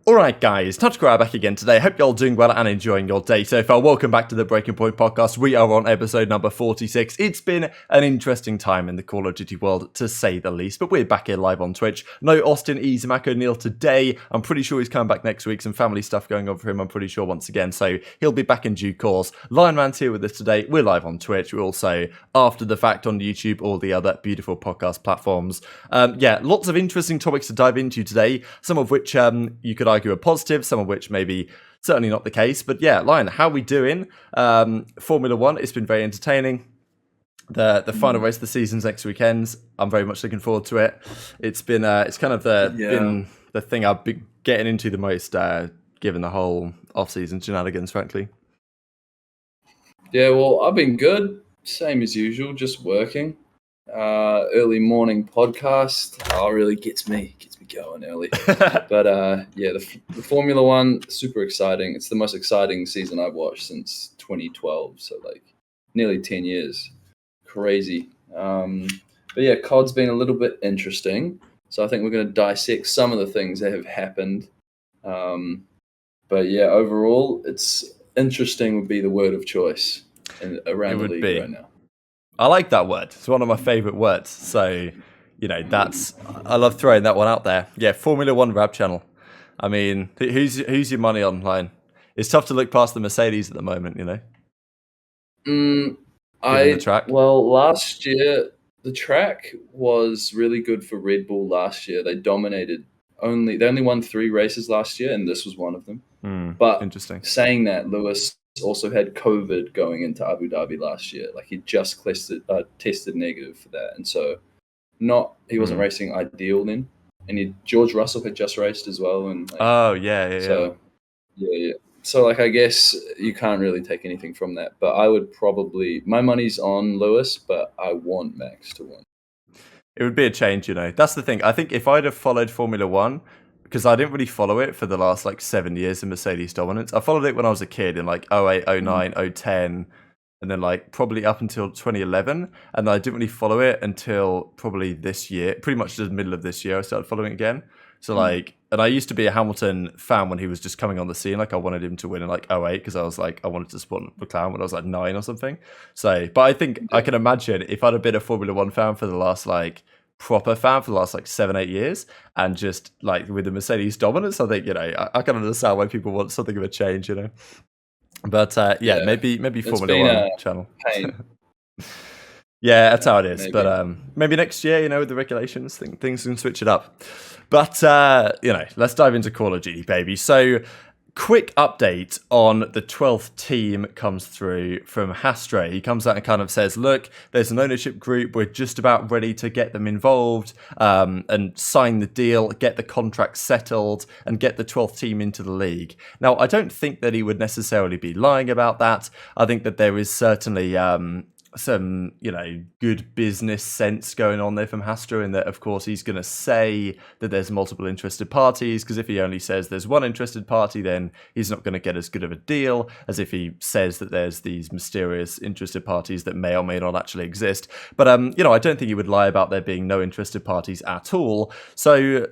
Alright guys, TacticalRab back again today. Hope you're all doing well and enjoying your day so far. Welcome back to the Breaking Point podcast. We are on episode number 46. It's been an interesting time in the Call of Duty world, to say the least, but we're back here live on Twitch. No Austin EasyMac O'Neill today. I'm pretty sure he's coming back next week. Some family stuff going on for him, I'm pretty sure, once again, so he'll be back in due course. Lionman's here with us today. We're live on Twitch. We're also after the fact on YouTube, all the other beautiful podcast platforms. Lots of interesting topics to dive into today, some of which you could argue are positive, some of which maybe certainly not the case. But yeah, Lion, how are we doing? Formula One, it's been very entertaining. The final race of the season's next weekend. I'm very much looking forward to it. It's been it's kind of been the thing I've been getting into the most, given the whole off-season shenanigans, frankly. Yeah, well, I've been good. Same as usual, just working. Early morning podcast. Really gets me going early. But the Formula One, super exciting. It's the most exciting season I've watched since 2012, so like nearly 10 years. Crazy. But yeah, COD's been a little bit interesting. So I think we're going to dissect some of the things that have happened. But yeah, overall, it's interesting would be the word of choice around the league right now. I like that word. It's one of my favourite words. So, you know, I love throwing that one out there. Yeah, Formula One Rab channel. I mean, who's your money on, Line? It's tough to look past the Mercedes at the moment, you know. The track. Well, last year the track was really good for Red Bull. Last year they dominated. They only won 3 races last year, and this was one of them. But interesting. Saying that, Lewis also had COVID going into Abu Dhabi last year. Like he just tested negative for that, and so he wasn't racing ideal then. And George Russell had just raced as well, and So like I guess you can't really take anything from that. But I would my money's on Lewis, but I want Max to win. It would be a change, you know. That's the thing. I think if I'd have followed Formula One, because I didn't really follow it for the last 7 years of Mercedes dominance. I followed it when I was a kid in 08, 09, 010, and then probably up until 2011. And I didn't really follow it until probably this year, pretty much the middle of this year. I started following it again. So and I used to be a Hamilton fan when he was just coming on the scene. I wanted him to win in 08 because I was I wanted to support McLaren when I was 9 or something. So, but I think I can imagine if I'd have been a Formula One fan for the last proper fan for the last 7-8 years, and just with the Mercedes dominance, I think, you know, I can understand why people want something of a change, you know. But maybe Formula One channel. Yeah, that's how it is. Maybe. But maybe next year, you know, with the regulations, things can switch it up. But you know, let's dive into Call of Duty, baby. So, quick update on the 12th team comes through from Hastre. He comes out and kind of says, look, there's an ownership group. We're just about ready to get them involved and sign the deal, get the contract settled, and get the 12th team into the league. Now, I don't think that he would necessarily be lying about that. I think that there is certainly some, you know, good business sense going on there from Hastre, in that, of course, he's going to say that there's multiple interested parties, because if he only says there's one interested party, then he's not going to get as good of a deal as if he says that there's these mysterious interested parties that may or may not actually exist. But, you know, I don't think he would lie about there being no interested parties at all. So,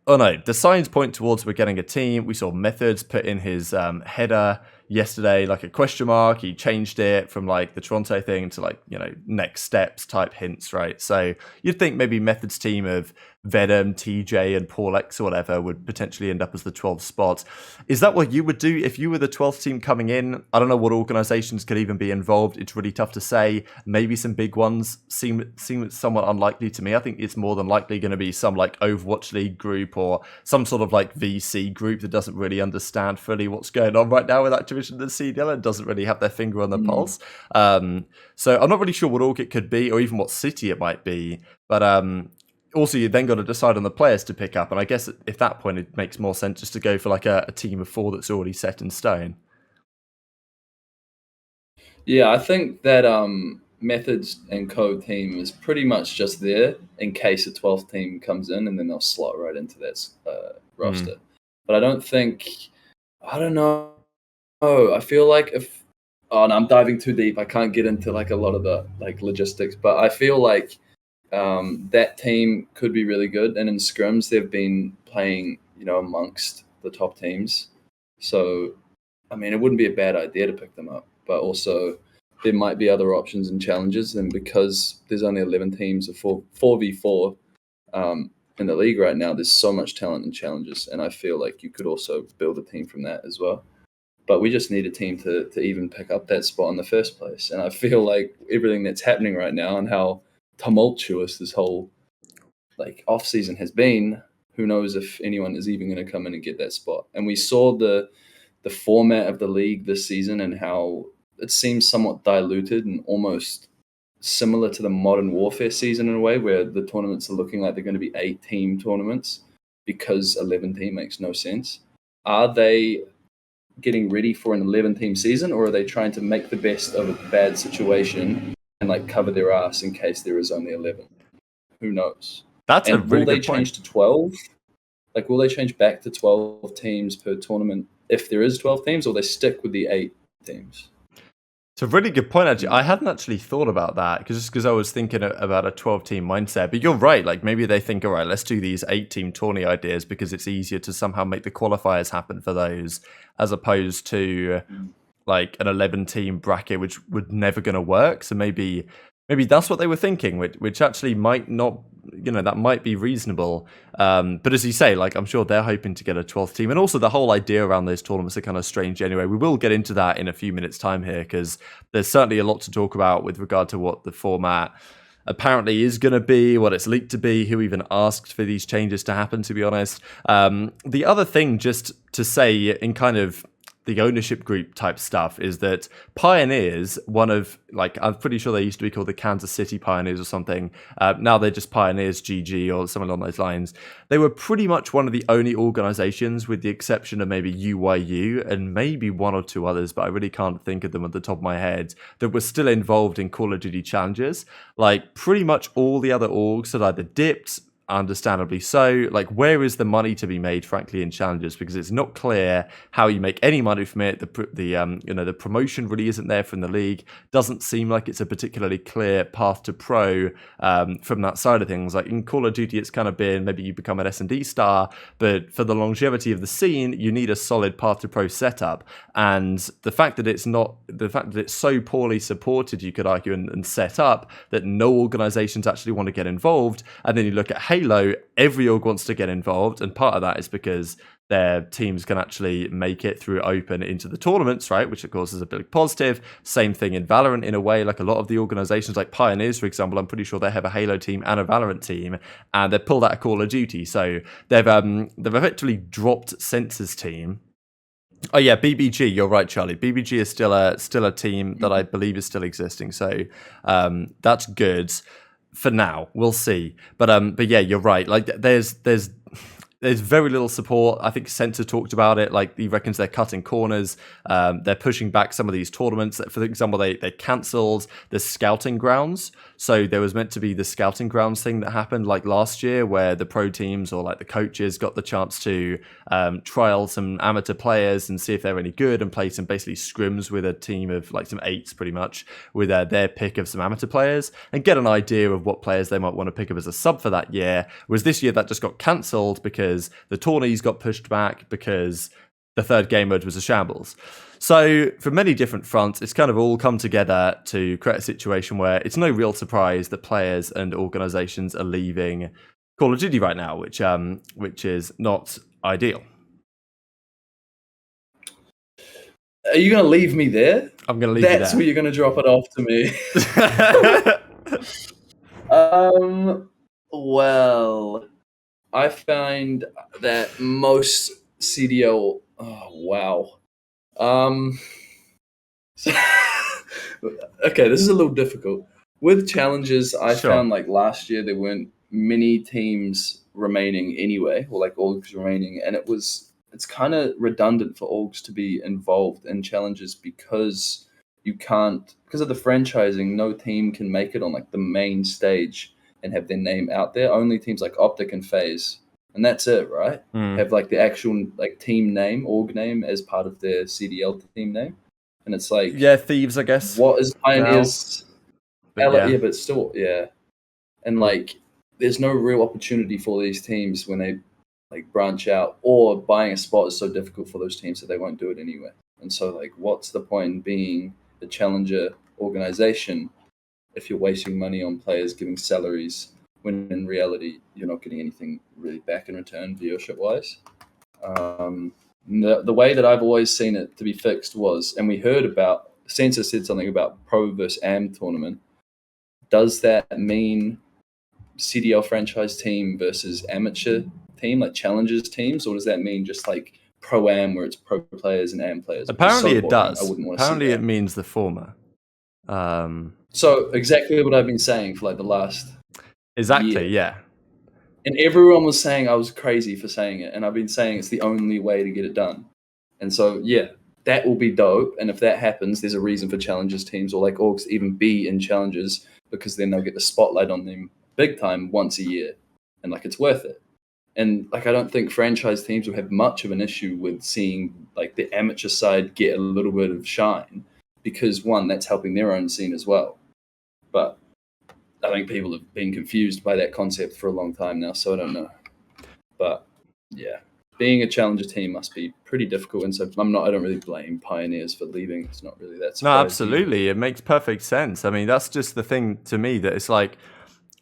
the signs point towards we're getting a team. We saw Methods put in his header yesterday, a question mark. He changed it from the Toronto thing to you know, next steps type hints, right? So you'd think maybe Methods team of Venom, TJ, and Paul X or whatever would potentially end up as the 12th spot. Is that what you would do if you were the 12th team coming in? I don't know what organizations could even be involved. It's really tough to say. Maybe some big ones seem somewhat unlikely to me. I think it's more than likely going to be some Overwatch League group or some sort of VC group that doesn't really understand fully what's going on right now with Activision and the CDL and doesn't really have their finger on the pulse. So I'm not really sure what org it could be or even what city it might be. But also, you then got to decide on the players to pick up. And I guess at that point, it makes more sense just to go for a team of 4 that's already set in stone. Yeah, I think that Methods and Co team is pretty much just there in case a 12th team comes in, and then they'll slot right into that roster. But I don't know. I feel like I'm diving too deep. I can't get into a lot of the logistics, but I feel like that team could be really good. And in scrims, they've been playing, you know, amongst the top teams. So, I mean, it wouldn't be a bad idea to pick them up, but also there might be other options and challenges. And because there's only 11 teams of 4v4 in the league right now, there's so much talent in challenges. And I feel like you could also build a team from that as well. But we just need a team to even pick up that spot in the first place. And I feel like everything that's happening right now and how tumultuous this whole like off season has been, who knows if anyone is even going to come in and get that spot. And we saw the format of the league this season and how it seems somewhat diluted and almost similar to the Modern Warfare season in a way, where the tournaments are looking like they're going to be 8-team tournaments because 11-team makes no sense. Are they getting ready for an 11-team season, or are they trying to make the best of a bad situation and like cover their ass in case there is only 11? Who knows? That's and a really will they good point. change to 12? Like, will they change back to 12 teams per tournament if there is 12 teams, or they stick with the 8 teams? It's a really good point, actually. I hadn't actually thought about that because I was thinking about a 12-team mindset. But you're right. Like, maybe they think, all right, let's do these 8-team tourney ideas because it's easier to somehow make the qualifiers happen for those, as opposed to like an 11-team bracket, which would never going to work. So maybe that's what they were thinking, which actually might not, that might be reasonable. But as you say, like, I'm sure they're hoping to get a 12th team. And also the whole idea around those tournaments are kind of strange anyway. We will get into that in a few minutes' time here, because there's certainly a lot to talk about with regard to what the format apparently is going to be, what it's leaked to be, who even asked for these changes to happen, to be honest. The other thing, just to say in kind of the ownership group type stuff, is that Pioneers, one of, like, I'm pretty sure they used to be called the Kansas City Pioneers or something. Now they're just Pioneers GG or something along those lines. They were pretty much one of the only organizations, with the exception of maybe UYU and maybe one or two others, but I really can't think of them at the top of my head, that were still involved in Call of Duty challenges. Like, pretty much all the other orgs had either dipped, understandably so. Like, where is the money to be made, frankly, in challenges? Because it's not clear how you make any money from it. The promotion really isn't there from the league. Doesn't seem like it's a particularly clear path to pro from that side of things. Like, in Call of Duty, it's kind of been maybe you become an S&D star, but for the longevity of the scene, you need a solid path to pro setup. And the fact that it's so poorly supported, you could argue, and set up, that no organizations actually want to get involved. And then you look at Halo, every org wants to get involved, and part of that is because their teams can actually make it through open into the tournaments, right? Which of course is a big positive. Same thing in Valorant in a way. Like, a lot of the organizations, like Pioneers, for example, I'm pretty sure they have a Halo team and a Valorant team, and they're pulled out of Call of Duty. So they've effectively dropped Censor's team. Oh yeah, BBG. You're right, Charlie. BBG is still a team that I believe is still existing. So that's good. For now, we'll see. But yeah, you're right. Like, there's very little support. I think Censor talked about it. Like, he reckons they're cutting corners. They're pushing back some of these tournaments. For example, they cancelled the scouting grounds. So there was meant to be the scouting grounds thing that happened like last year, where the pro teams or like the coaches got the chance to trial some amateur players and see if they're any good, and play some basically scrims with a team of like some 8s pretty much, with their pick of some amateur players, and get an idea of what players they might want to pick up as a sub for that year. Whereas this year that just got cancelled because the tourneys got pushed back because the third game mode was a shambles. So from many different fronts, it's kind of all come together to create a situation where it's no real surprise that players and organizations are leaving Call of Duty right now, which is not ideal. Are you going to leave me there? I'm going to leave you there. That's where you're going to drop it off to me. Well, I find that most CDL... Oh, wow. Okay, this is a little difficult. With challenges, I found like last year there weren't many teams remaining anyway, or like orgs remaining, and it's kind of redundant for orgs to be involved in challenges because because of the franchising, no team can make it on like the main stage and have their name out there. Only teams like OpTic and FaZe, and that's it, right? Have like the actual like team name, org name as part of their CDL team name. And it's like, yeah, Thieves, I guess. What is Pioneers? But but still, yeah. And like, there's no real opportunity for these teams when they like branch out, or buying a spot is so difficult for those teams that they won't do it anyway. And so like, what's the point in being a challenger organization if you're wasting money on players giving salaries when in reality you're not getting anything really back in return viewership wise? The way that I've always seen it to be fixed was, and we heard about, Censor said something about pro versus am tournament. Does that mean CDL franchise team versus amateur team, like challengers teams, or does that mean just like pro am where it's pro players and am players? Apparently it does. I wouldn't want to Apparently see it means the former. So exactly what I've been saying for like the last Exactly, year. yeah. And everyone was saying I was crazy for saying it, and I've been saying it's the only way to get it done. And so yeah, that will be dope. And if that happens, there's a reason for challengers teams or like orgs to even be in challenges, because then they'll get the spotlight on them big time once a year, and like it's worth it. And like I don't think franchise teams will have much of an issue with seeing like the amateur side get a little bit of shine, because one, that's helping their own scene as well. But I think people have been confused by that concept for a long time now, so I don't know. But yeah, being a challenger team must be pretty difficult, and so I don't really blame Pioneers for leaving. It's not really that surprising. No, absolutely. It makes perfect sense. I mean, that's just the thing to me, that it's like,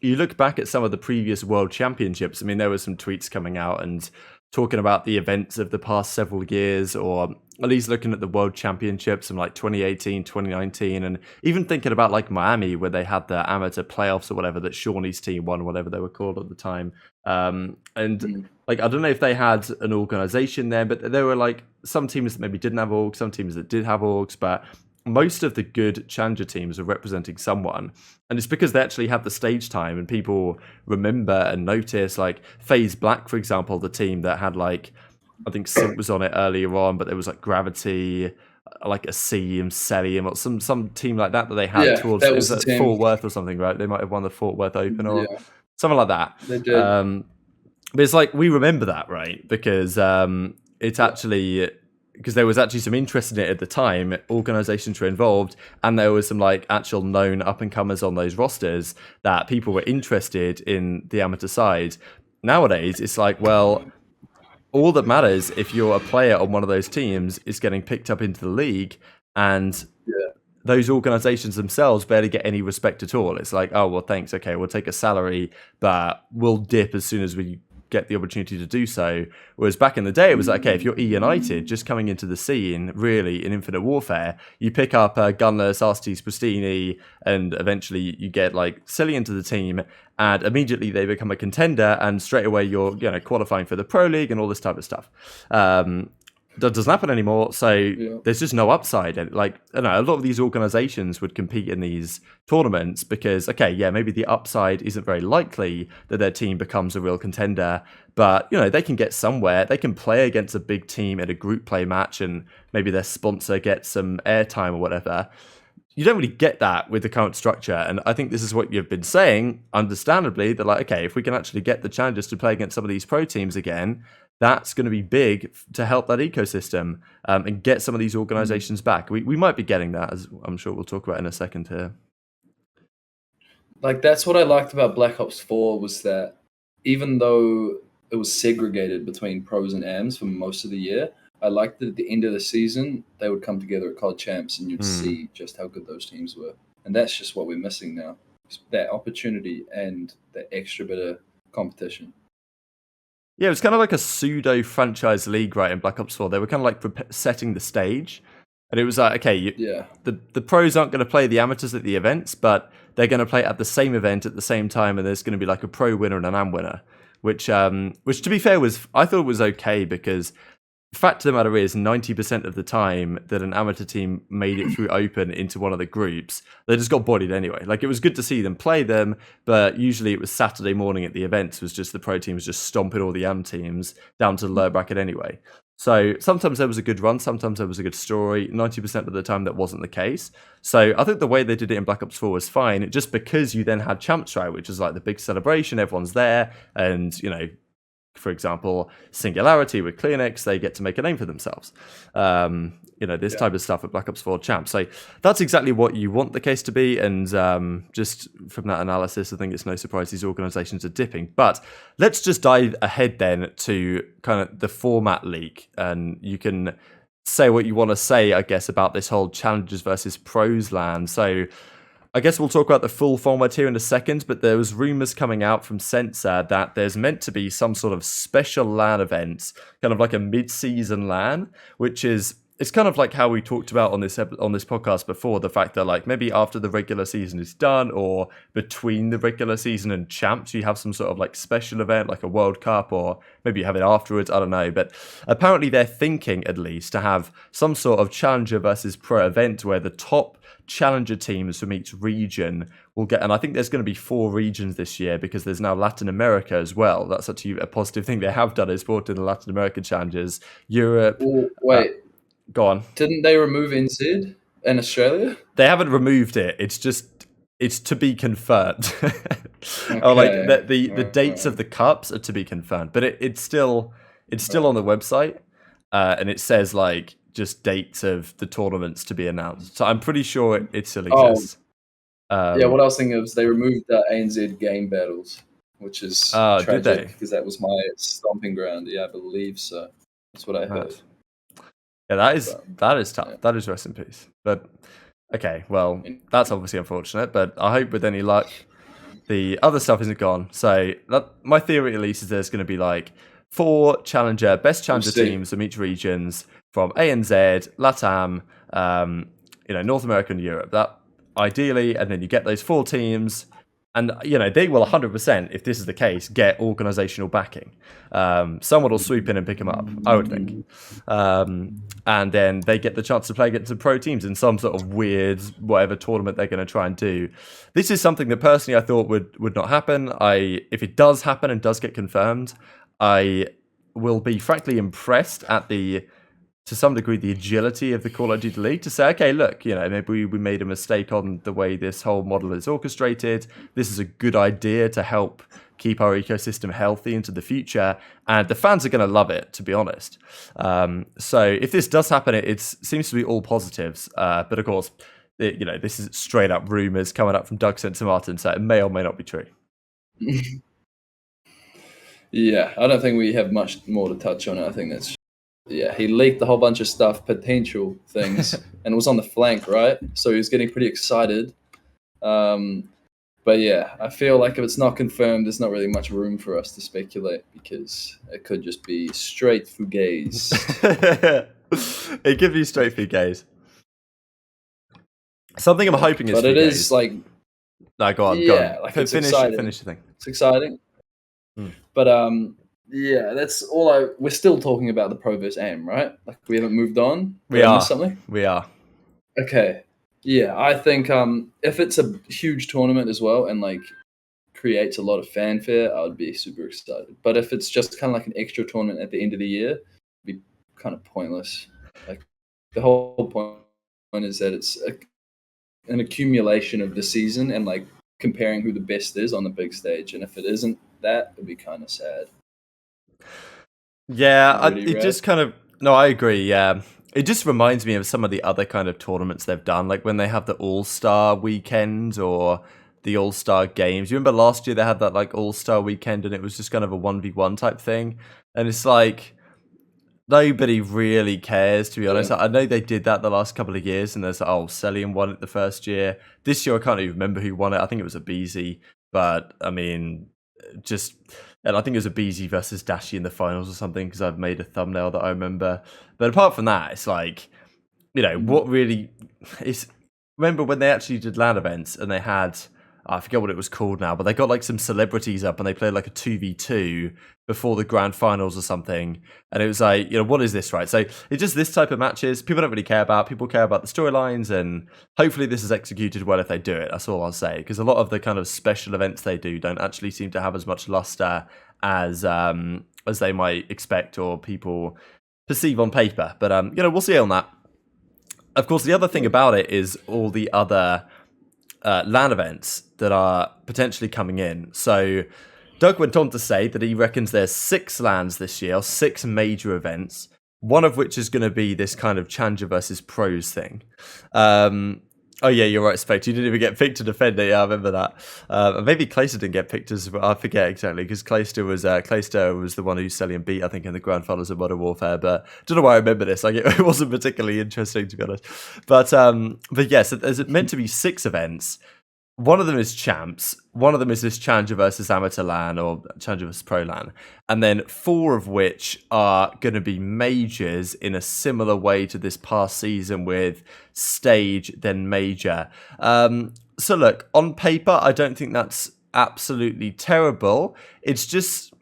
you look back at some of the previous world championships. I mean, there were some tweets coming out and talking about the events of the past several years, or at least looking at the world championships from like 2018, 2019, and even thinking about like Miami, where they had the amateur playoffs or whatever, that Shawnee's team won, whatever they were called at the time. Like, I don't know if they had an organization there, but there were like some teams that maybe didn't have orgs, some teams that did have orgs, but most of the good challenger teams are representing someone. And it's because they actually have the stage time and people remember and notice. Like FaZe Black, for example, the team that had like, I think Sint was on it earlier on, but there was like Gravity, like a Seam, Celium, or some team like that they had towards that was the Fort Worth or something, right? They might have won the Fort Worth Open or something like that. They did. But it's like, we remember that, right? Because it's actually, because there was actually some interest in it at the time, organizations were involved, and there was some like actual known up and comers on those rosters that people were interested in the amateur side. Nowadays, it's like, well, all that matters if you're a player on one of those teams is getting picked up into the league, and those organizations themselves barely get any respect at all. It's like, oh, well, thanks. Okay, we'll take a salary, but we'll dip as soon as we get the opportunity to do so. Whereas back in the day, it was like, okay, if you're E-United, just coming into the scene, really, in Infinite Warfare, you pick up Gunless, Arstes, Pristini, and eventually you get like Silly into the team, and immediately they become a contender, and straight away you're qualifying for the Pro League and all this type of stuff. That doesn't happen anymore, so there's just no upside. And like, I don't know, a lot of these organizations would compete in these tournaments because, okay, yeah, maybe the upside isn't very likely that their team becomes a real contender, but they can get somewhere. They can play against a big team in a group play match, and maybe their sponsor gets some airtime or whatever. You don't really get that with the current structure, and I think this is what you've been saying, understandably, that like, okay, if we can actually get the challengers to play against some of these pro teams again, that's going to be big to help that ecosystem and get some of these organizations back. We might be getting that, as I'm sure we'll talk about in a second here. Like, that's what I liked about Black Ops 4, was that even though it was segregated between pros and AMs for most of the year, I liked that at the end of the season, they would come together at COD Champs and you'd see just how good those teams were. And that's just what we're missing now. That opportunity and that extra bit of competition. Yeah, it was kind of like a pseudo franchise league, right, in Black Ops 4. They were kind of like setting the stage. And it was like, okay, the pros aren't going to play the amateurs at the events, but they're going to play at the same event at the same time, and there's going to be like a pro winner and an am winner, which to be fair, I thought it was okay, because the fact of the matter is 90% of the time that an amateur team made it through open into one of the groups, they just got bodied anyway. Like, it was good to see them play them, but usually it was Saturday morning at the events was just the pro teams just stomping all the am teams down to the lower bracket anyway. So sometimes there was a good run, sometimes there was a good story. 90% of the time that wasn't the case. So I think the way they did it in Black Ops 4 was fine, just because you then had Champs, right, which is like the big celebration, everyone's there, and for example, Singularity with Cleanix, they get to make a name for themselves. This type of stuff at Black Ops 4 Champ. So that's exactly what you want the case to be. And just from that analysis, I think it's no surprise these organizations are dipping. But let's just dive ahead then to kind of the format leak. And you can say what you want to say, I guess, about this whole Challengers versus Pros LAN. So I guess we'll talk about the full format here in a second, but there was rumors coming out from Censor that there's meant to be some sort of special LAN event, kind of like a mid-season LAN, which is, it's kind of like how we talked about on this podcast before, the fact that like maybe after the regular season is done or between the regular season and champs, you have some sort of like special event like a World Cup, or maybe you have it afterwards, I don't know. But apparently they're thinking at least to have some sort of Challenger versus Pro event where the top Challenger teams from each region will get, and I think there's going to be 4 regions this year because there's now Latin America as well. That's actually a positive thing they have done, is brought in the Latin American Challengers. Europe. Wait. Go on. Didn't they remove NZ in Australia? They haven't removed it. It's to be confirmed. Okay. Or like the dates of the cups are to be confirmed, but it's still on the website, and it says like just dates of the tournaments to be announced. So I'm pretty sure it still exists. What I was thinking is they removed the ANZ game battles, which is tragic because that was my stomping ground. Yeah, I believe so. That's what I heard. Yeah, that is tough. Yeah. That is rest in peace. But okay, well, that's obviously unfortunate. But I hope with any luck, the other stuff isn't gone. So my theory at least is there's going to be like 4 best challenger teams from each regions from ANZ, LATAM, North America and Europe. That ideally, and then you get those 4 teams. And, they will 100%, if this is the case, get organizational backing. Someone will swoop in and pick them up, I would think. And then they get the chance to play against the pro teams in some sort of weird, whatever tournament they're going to try and do. This is something that personally I thought would not happen. If it does happen and does get confirmed, I will be frankly impressed at to some degree, the agility of the Call of Duty League to say, okay, look, maybe we made a mistake on the way this whole model is orchestrated. This is a good idea to help keep our ecosystem healthy into the future. And the fans are going to love it, to be honest. So if this does happen, it seems to be all positives. But of course, this is straight up rumors coming up from Doug Censor Martin, so it may or may not be true. Yeah, I don't think we have much more to touch on it. I think that's... Yeah, he leaked a whole bunch of stuff, potential things, and it was on the flank, right? So he was getting pretty excited. But yeah, I feel like if it's not confirmed, there's not really much room for us to speculate because it could just be straight fugazi. It could be straight fugazi. Something I'm hoping is but fugazi. It is like... No, go on. Like it's exciting. Finish the thing. It's exciting. But... yeah, that's all we're still talking about the Pro vs. AIM, right? Like we haven't moved on? We are. Something? We are. Okay. Yeah, I think if it's a huge tournament as well and like creates a lot of fanfare, I would be super excited. But if it's just kind of like an extra tournament at the end of the year, it'd be kind of pointless. Like the whole point is that it's an accumulation of the season and like comparing who the best is on the big stage. And if it isn't that, it'd be kind of sad. Yeah, it just kind of... No, I agree, yeah. It just reminds me of some of the other kind of tournaments they've done, like when they have the All-Star weekend or the All-Star games. You remember last year they had that like All-Star weekend and it was just kind of a 1v1 type thing? And it's like, nobody really cares, to be honest. I know they did that the last couple of years and there's, Cellian won it the first year. This year I can't even remember who won it. I think it was a BZ, but I mean, and I think it was a BZ versus Dashi in the finals or something because I've made a thumbnail that I remember. But apart from that, it's like, what really is... Remember when they actually did LAN events and they had... I forget what it was called now, but they got like some celebrities up and they played like a 2v2 before the grand finals or something. And it was like, what is this, right? So it's just this type of matches people don't really care about. People care about the storylines and hopefully this is executed well if they do it. That's all I'll say. Because a lot of the kind of special events they do don't actually seem to have as much luster as they might expect or people perceive on paper. But, we'll see on that. Of course, the other thing about it is all the other... LAN events that are potentially coming in. So Doug went on to say that he reckons there's 6 LANs this year, 6 major events, one of which is going to be this kind of Challenger versus Pros thing. Oh yeah, you're right, Spect. You didn't even get picked to defend it. Yeah, I remember that. Maybe Clayster didn't get picked as well. I forget exactly, because Clayster was the one who Cellian beat, I think, in the Grand Finals of Modern Warfare. But I don't know why I remember this. Like, it wasn't particularly interesting, to be honest. But yes, there's meant to be 6 events. One of them is champs. One of them is this Challenger versus Amateur LAN or Challenger versus Pro LAN. And then 4 of which are going to be majors in a similar way to this past season with stage, then major. So look, on paper, I don't think that's absolutely terrible. It's just,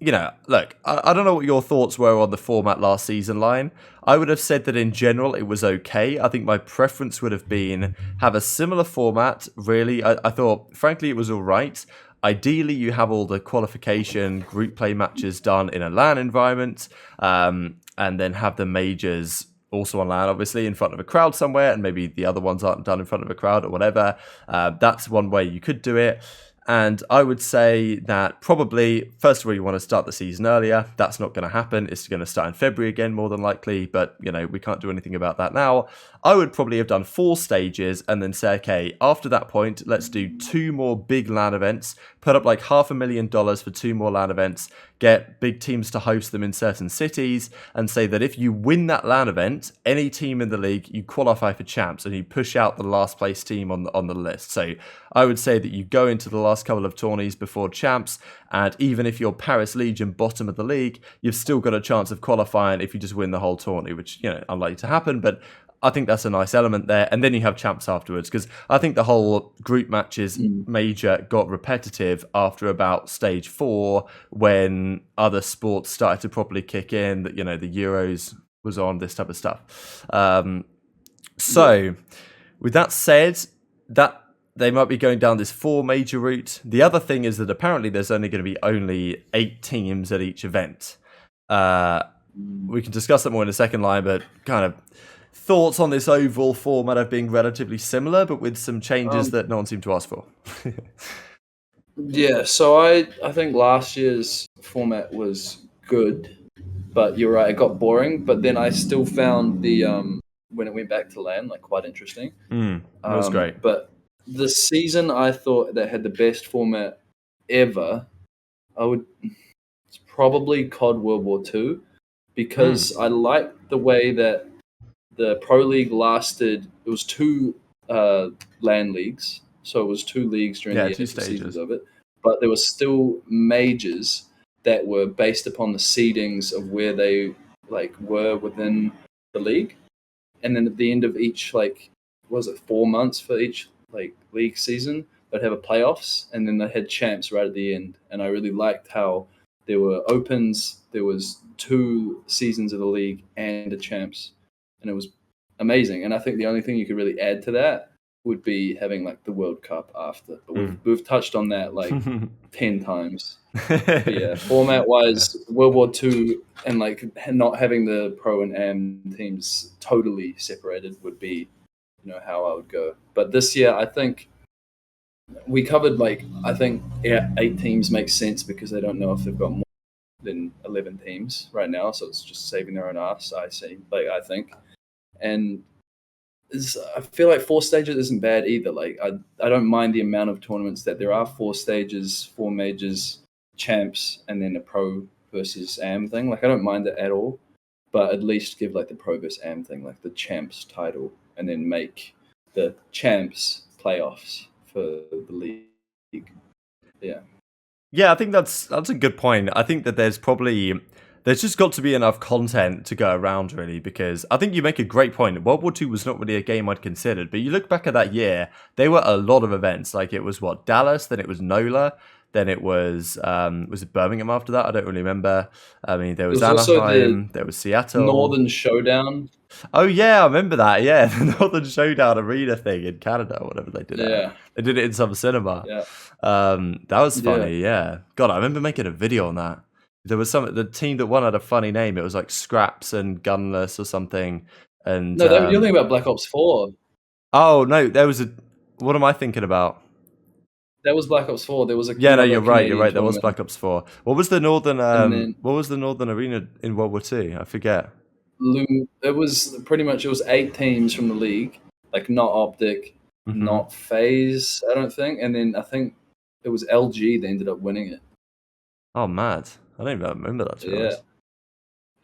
look, I don't know what your thoughts were on the format last season, Line. I would have said that in general it was okay. I think my preference would have been have a similar format, really. I thought, frankly, it was all right. Ideally, you have all the qualification group play matches done in a LAN environment, and then have the majors also on LAN, obviously, in front of a crowd somewhere, and maybe the other ones aren't done in front of a crowd or whatever. That's one way you could do it. And I would say that probably, first of all, you want to start the season earlier. That's not going to happen. It's going to start in February again, more than likely. But, we can't do anything about that now. I would probably have done 4 stages and then say, okay, after that point, let's do 2 more big LAN events. Put up like $500,000 for 2 more LAN events. Get big teams to host them in certain cities. And say that if you win that LAN event, any team in the league, you qualify for champs. And you push out the last place team on the list. So I would say that you go into the last couple of tourneys before champs, and even if you're Paris Legion bottom of the league, you've still got a chance of qualifying if you just win the whole tourney, which, unlikely to happen, but I think that's a nice element there. And then you have champs afterwards, because I think the whole group matches major got repetitive after about stage 4, when other sports started to properly kick in, that, the Euros was on, this type of stuff. So with that said, that they might be going down this 4 major route. The other thing is that apparently there's only going to be only 8 teams at each event. We can discuss that more in a second, Line, but kind of thoughts on this overall format of being relatively similar, but with some changes that no one seemed to ask for. Yeah, so I think last year's format was good, but you're right, it got boring. But then I still found the when it went back to LAN, like, quite interesting. That was great. But the season I thought that had the best format ever, it's probably COD World War II, because I liked the way that the Pro League lasted. It was 2 LAN leagues, so it was 2 leagues during the 2 seasons of it, but there was still majors that were based upon the seedings of where they were within the league, and then at the end of each 4 months for each league season, they'd have a playoffs, and then they had champs right at the end. And I really liked how there were opens, there was 2 seasons of the league and the champs, and it was amazing. And I think the only thing you could really add to that would be having the World Cup after. But we've touched on that 10 times. But yeah, format wise, World War II and not having the pro and am teams totally separated would be how I would go. But this year, I think we covered 8 teams makes sense, because they don't know if they've got more than 11 teams right now, so it's just saving their own ass. I think, and I feel like 4 stages isn't bad either. I don't mind the amount of tournaments that there are. 4 stages, 4 majors, champs, and then a pro versus am thing. I don't mind it at all, but at least give the pro versus am thing, the champs title, and then make the champs playoffs for the league. Yeah, I think that's a good point. I think that there's just got to be enough content to go around, really, because I think you make a great point. World War II was not really a game I'd considered, but you look back at that year, there were a lot of events. It was Dallas, then it was NOLA, then it was it Birmingham after that? I don't really remember. I mean, there was Anaheim, there was Seattle. Northern Showdown. Oh yeah, I remember that. Yeah, the Northern Showdown arena thing in Canada, or whatever they did. Yeah, they did it in some cinema. Yeah, that was funny. Yeah, God, I remember making a video on that. There was the team that won had a funny name. It was Scraps and Gunless or something. And no, you're thinking about Black Ops 4. Oh no, there was what am I thinking about? That was Black Ops 4. There was Yeah, no, another you're right. You're Canadian right. There was tournament, Black Ops 4. What was the northern? and then What was the northern arena in World War II? I forget. It was pretty much, it was 8 teams from the league, like not OpTic, Mm-hmm. not FaZe, I don't think, and then I think it was LG that ended up winning it. Oh, mad! I don't even remember that, to be Yeah. honest.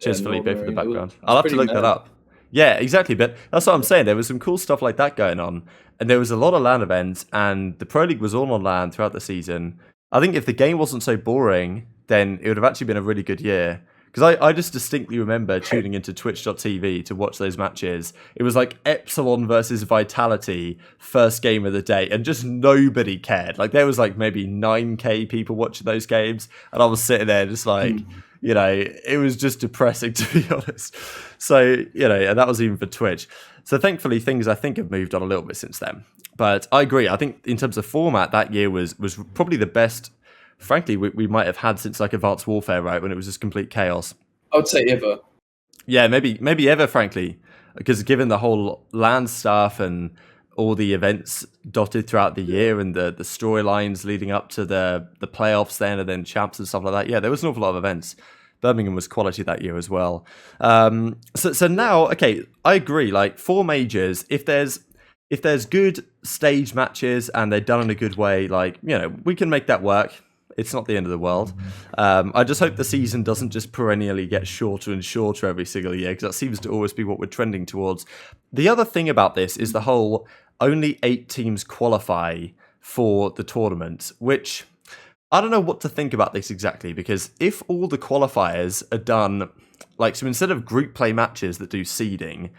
Cheers, Northern Felipe, for the Arena. background. It was I'll have to pretty look that mad. up. Yeah, exactly. But that's what I'm saying. There was some cool stuff like that going on, and there was a lot of LAN events, and the Pro League was all on LAN throughout the season. I think if the game wasn't so boring, then it would have actually been a really good year. Because I just distinctly remember tuning into twitch.tv to watch those matches. It was like Epsilon versus Vitality, first game of the day, and just nobody cared. Like, there was like maybe 9K people watching those games, and I was sitting there just like, you know, it was just depressing, to be honest. So, you know, and that was even for Twitch. So thankfully, things I think have moved on a little bit since then. But I agree. I think in terms of format, that year was probably the best, frankly, we might have had since like Advanced Warfare, right, when it was just complete chaos. I would say ever. Yeah, maybe ever, frankly, because given the whole LAN stuff and all the events dotted throughout the year and the storylines leading up to the playoffs and then champs and stuff like that. Yeah, there was an awful lot of events. Birmingham was quality that year as well. So now, okay, I agree. Like 4 majors, if there's good stage matches and they're done in a good way, like, you know, we can make that work. It's not the end of the world. I just hope the season doesn't just perennially get shorter and shorter every single year, because that seems to always be what we're trending towards. The other thing about this is the whole only 8 teams qualify for the tournament, which I don't know what to think about this exactly, because if all the qualifiers are done, like, so instead of group play matches that do seeding,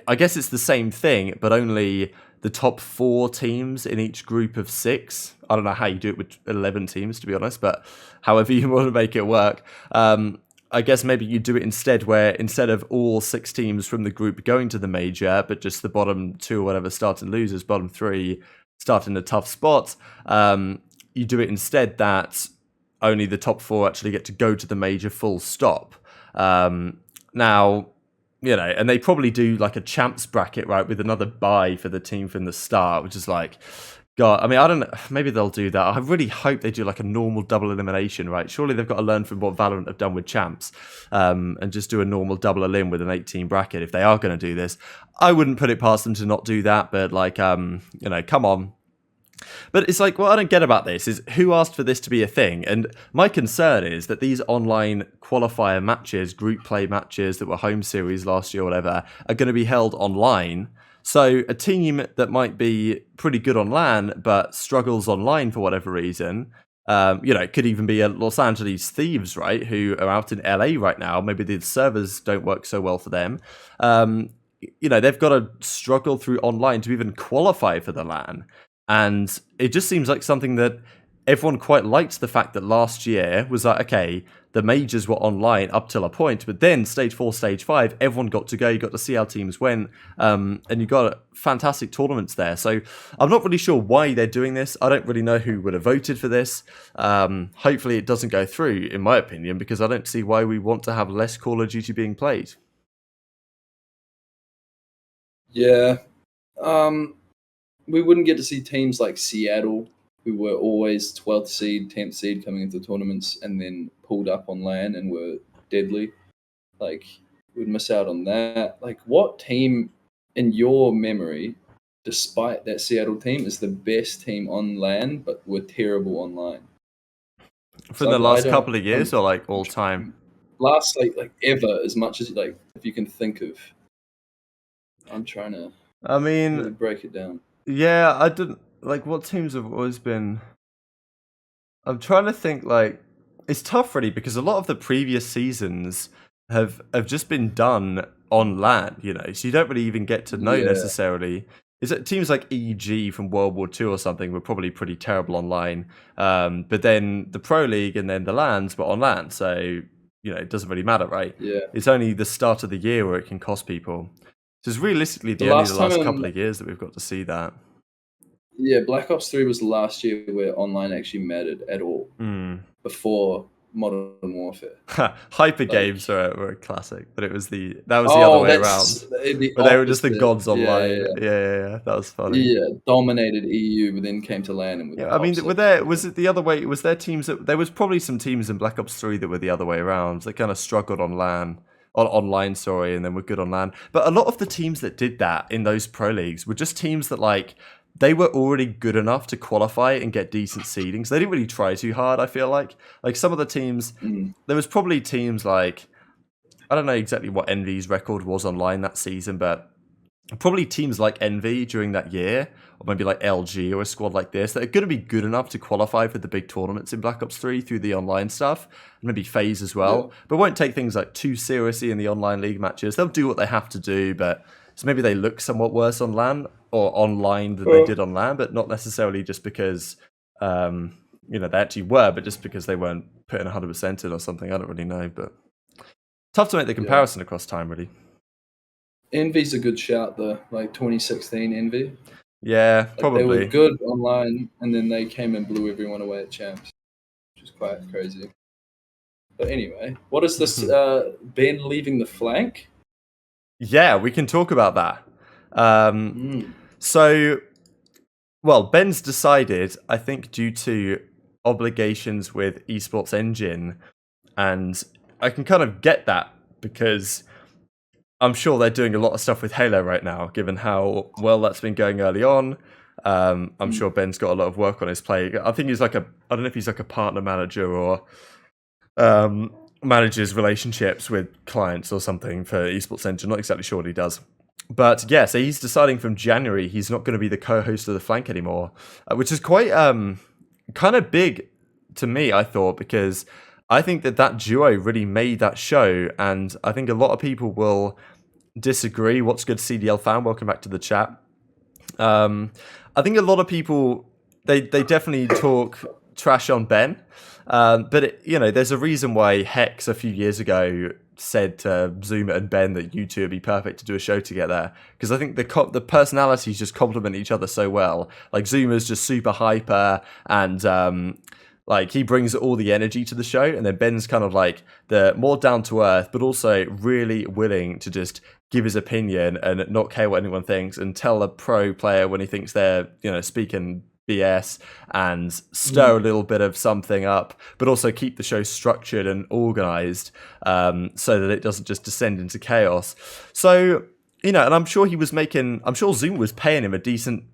I guess it's the same thing, but only the top 4 teams in each group of 6. I don't know how you do it with 11 teams, to be honest, but however you want to make it work. I guess maybe you do it instead where instead of all 6 teams from the group going to the major, but just the bottom 2 or whatever starting losers, bottom 3 start in a tough spot, you do it instead that only the top 4 actually get to go to the major full stop. Now, you know, and they probably do like a champs bracket, right, with another bye for the team from the start, which is like, God, I mean, I don't know, maybe they'll do that. I really hope they do like a normal double elimination, right? Surely they've got to learn from what Valorant have done with champs, and just do a normal double elim with an 8-team bracket if they are going to do this. I wouldn't put it past them to not do that, but like, you know, come on. But it's like, what I don't get about this is who asked for this to be a thing? And my concern is that these online qualifier matches, group play matches that were home series last year or whatever, are going to be held online. So a team that might be pretty good on LAN but struggles online for whatever reason, you know, it could even be a Los Angeles Thieves, right, who are out in LA right now. Maybe the servers don't work so well for them. You know, they've got to struggle through online to even qualify for the LAN. And it just seems like something that everyone quite liked, the fact that last year was like, okay, the majors were online up till a point, but then stage 4, stage 5, everyone got to go, you got to see how teams went, and you got fantastic tournaments there. So I'm not really sure why they're doing this. I don't really know who would have voted for this. Hopefully it doesn't go through, in my opinion, because I don't see why we want to have less Call of Duty being played. Yeah. We wouldn't get to see teams like Seattle, who were always 12th seed, 10th seed coming into tournaments and then pulled up on LAN and were deadly. Like, we'd miss out on that. Like, what team in your memory, despite that Seattle team, is the best team on LAN but were terrible online? For the last couple of years or like all time? Last, like ever, as much as, like, if you can think of. I'm trying to really break it down. Yeah, I didn't like what teams have always been. I'm trying to think, like, it's tough really because a lot of the previous seasons have just been done on LAN, you know, so you don't really even get to know necessarily. Is it teams like EG from World War II or something were probably pretty terrible online, but then the Pro League and then the LANs were on LAN, so you know it doesn't really matter, right? Yeah, it's only the start of the year where it can cost people. So it's realistically the last couple of years that we've got to see that. Yeah, Black Ops 3 was the last year where online actually mattered at all. Before Modern Warfare. Hyper games were a classic, but that was the other way around. But they were just the gods online. Yeah. That was funny. Yeah, dominated EU, but then came to LAN and I mean, was it the other way? Was there teams there was probably some teams in Black Ops 3 that were the other way around. They kind of struggled on LAN, online, and then were good on LAN. But a lot of the teams that did that in those pro leagues were just teams that like they were already good enough to qualify and get decent seedings. They didn't really try too hard. I feel like some of the teams, there was probably teams like, I don't know exactly what Envy's record was online that season, but probably teams like Envy during that year, or maybe like LG or a squad like this, that are going to be good enough to qualify for the big tournaments in Black Ops 3 through the online stuff, and maybe FaZe as well, but won't take things like too seriously in the online league matches. They'll do what they have to do, but so maybe they look somewhat worse on LAN or online than they did on LAN, but not necessarily just because they actually were, but just because they weren't putting 100% in or something. I don't really know, but tough to make the comparison across time, really. Envy's a good shout though, like 2016 Envy. Yeah, probably. They were good online, and then they came and blew everyone away at Champs, which is quite crazy. But anyway, what is this Ben leaving the flank? Yeah, we can talk about that. So, well, Ben's decided, I think due to obligations with Esports Engine, and I can kind of get that because I'm sure they're doing a lot of stuff with Halo right now, given how well that's been going early on. I'm sure Ben's got a lot of work on his plate. I think he's like I don't know if he's like a partner manager or manages relationships with clients or something for Esports Engine. Not exactly sure what he does. But yeah, so he's deciding from January he's not going to be the co-host of The Flank anymore, which is quite kind of big to me, I thought, because I think that duo really made that show, and I think a lot of people will disagree. What's good, CDL fan? Welcome back to the chat. I think a lot of people, they definitely talk trash on Ben, but there's a reason why Hex a few years ago said to Zuma and Ben that you two would be perfect to do a show together, because I think the personalities just complement each other so well. Like Zuma's just super hyper and like he brings all the energy to the show, and then Ben's kind of like the more down to earth, but also really willing to just give his opinion and not care what anyone thinks, and tell a pro player when he thinks they're speaking BS and stir a little bit of something up, but also keep the show structured and organized so that it doesn't just descend into chaos. So, and I'm sure Zoom was paying him a decent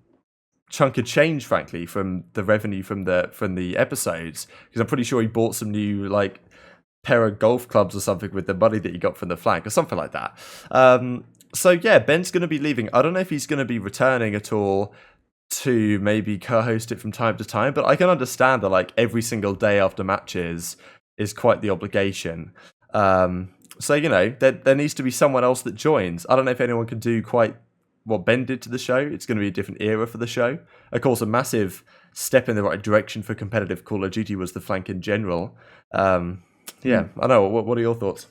chunk of change, frankly, from the revenue from the episodes, because I'm pretty sure he bought some new like pair of golf clubs or something with the money that he got from the flank or something like that. So yeah, Ben's going to be leaving. I don't know if he's going to be returning at all to maybe co-host it from time to time, but I can understand that like every single day after matches is quite the obligation. So there needs to be someone else that joins. I don't know if anyone can do quite what Ben did to the show. It's going to be a different era for the show. Of course, a massive step in the right direction for competitive Call of Duty was the flank in general. Yeah, I know. What are your thoughts?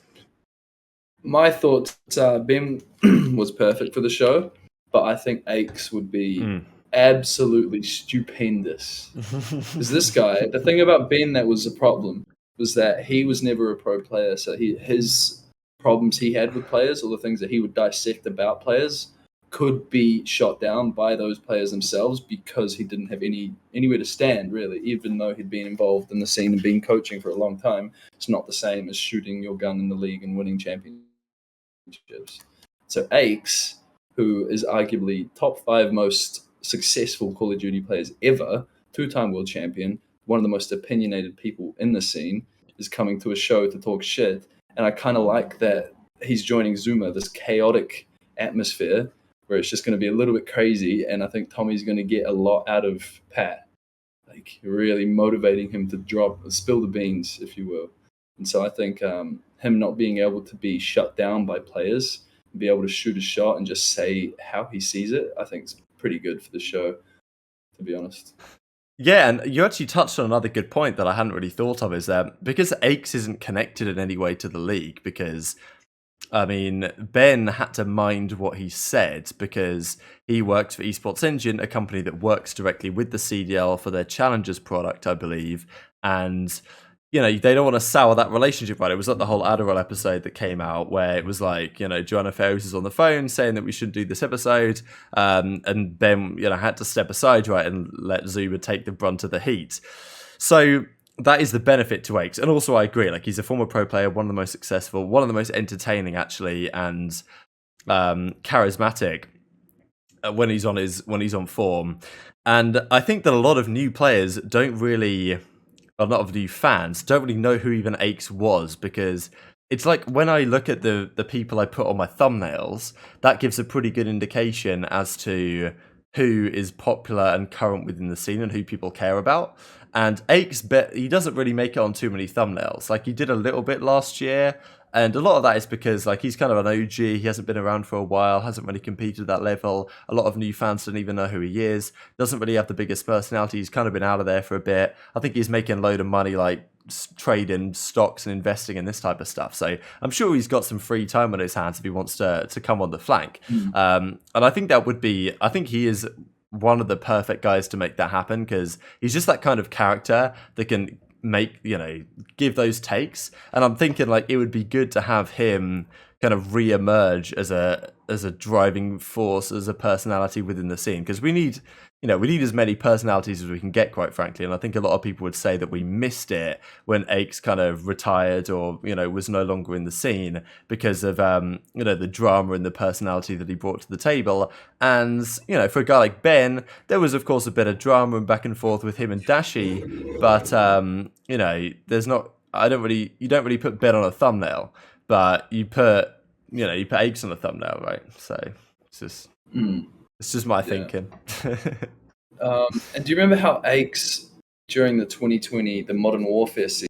My thoughts, Ben was perfect for the show, but I think Aches would be absolutely stupendous. Because this guy, the thing about Ben that was a problem was that he was never a pro player. So his problems he had with players, or the things that he would dissect about players, could be shot down by those players themselves, because he didn't have anywhere to stand, really, even though he'd been involved in the scene and been coaching for a long time. It's not the same as shooting your gun in the league and winning championships. So Aches, who is arguably top 5 most successful Call of Duty players ever, 2-time world champion, one of the most opinionated people in the scene, is coming to a show to talk shit. And I kind of like that he's joining Zuma, this chaotic atmosphere where it's just going to be a little bit crazy. And I think Tommy's going to get a lot out of Pat, like really motivating him to spill the beans, if you will. And so I think him not being able to be shut down by players, be able to shoot a shot and just say how he sees it, I think is pretty good for the show, to be honest. Yeah, and you actually touched on another good point that I hadn't really thought of, is that because Aches isn't connected in any way to the league, because, I mean, Ben had to mind what he said because he works for Esports Engine, a company that works directly with the CDL for their Challengers product, I believe, and you know, they don't want to sour that relationship, right? It was like the whole Adderall episode that came out where it was like, you know, Joanna Faris is on the phone saying that we shouldn't do this episode. And Ben, you know, had to step aside, right, and let Zuma take the brunt of the heat. So that is the benefit to Aches. And also I agree, like he's a former pro player, one of the most successful, one of the most entertaining actually, and charismatic when he's on form. And I think that a lot of new players don't really, a lot of new fans don't really know who even Aches was, because it's like when I look at the people I put on my thumbnails, that gives a pretty good indication as to who is popular and current within the scene and who people care about. And Aches, he doesn't really make it on too many thumbnails. Like he did a little bit last year, and a lot of that is because like he's kind of an OG. He hasn't been around for a while, hasn't really competed at that level. A lot of new fans don't even know who he is. Doesn't really have the biggest personality. He's kind of been out of there for a bit. I think he's making a load of money like trading stocks and investing in this type of stuff. So I'm sure he's got some free time on his hands if he wants to come on the flank. And I think that would be, I think he is one of the perfect guys to make that happen, because he's just that kind of character that can make, you know, give those takes. And I'm thinking like it would be good to have him kind of re-emerge as a driving force, as a personality within the scene, because we need, you know, we need as many personalities as we can get, quite frankly. And I think a lot of people would say that we missed it when Aches kind of retired, or, you know, was no longer in the scene, because of you know, the drama and the personality that he brought to the table. And, you know, for a guy like Ben, there was of course a bit of drama and back and forth with him and Dashi, but you know, there's not, you don't really put Ben on a thumbnail, but you put Aches on a thumbnail, right? So it's just it's just my thinking. And do you remember how Aches, during the 2020, the Modern Warfare season,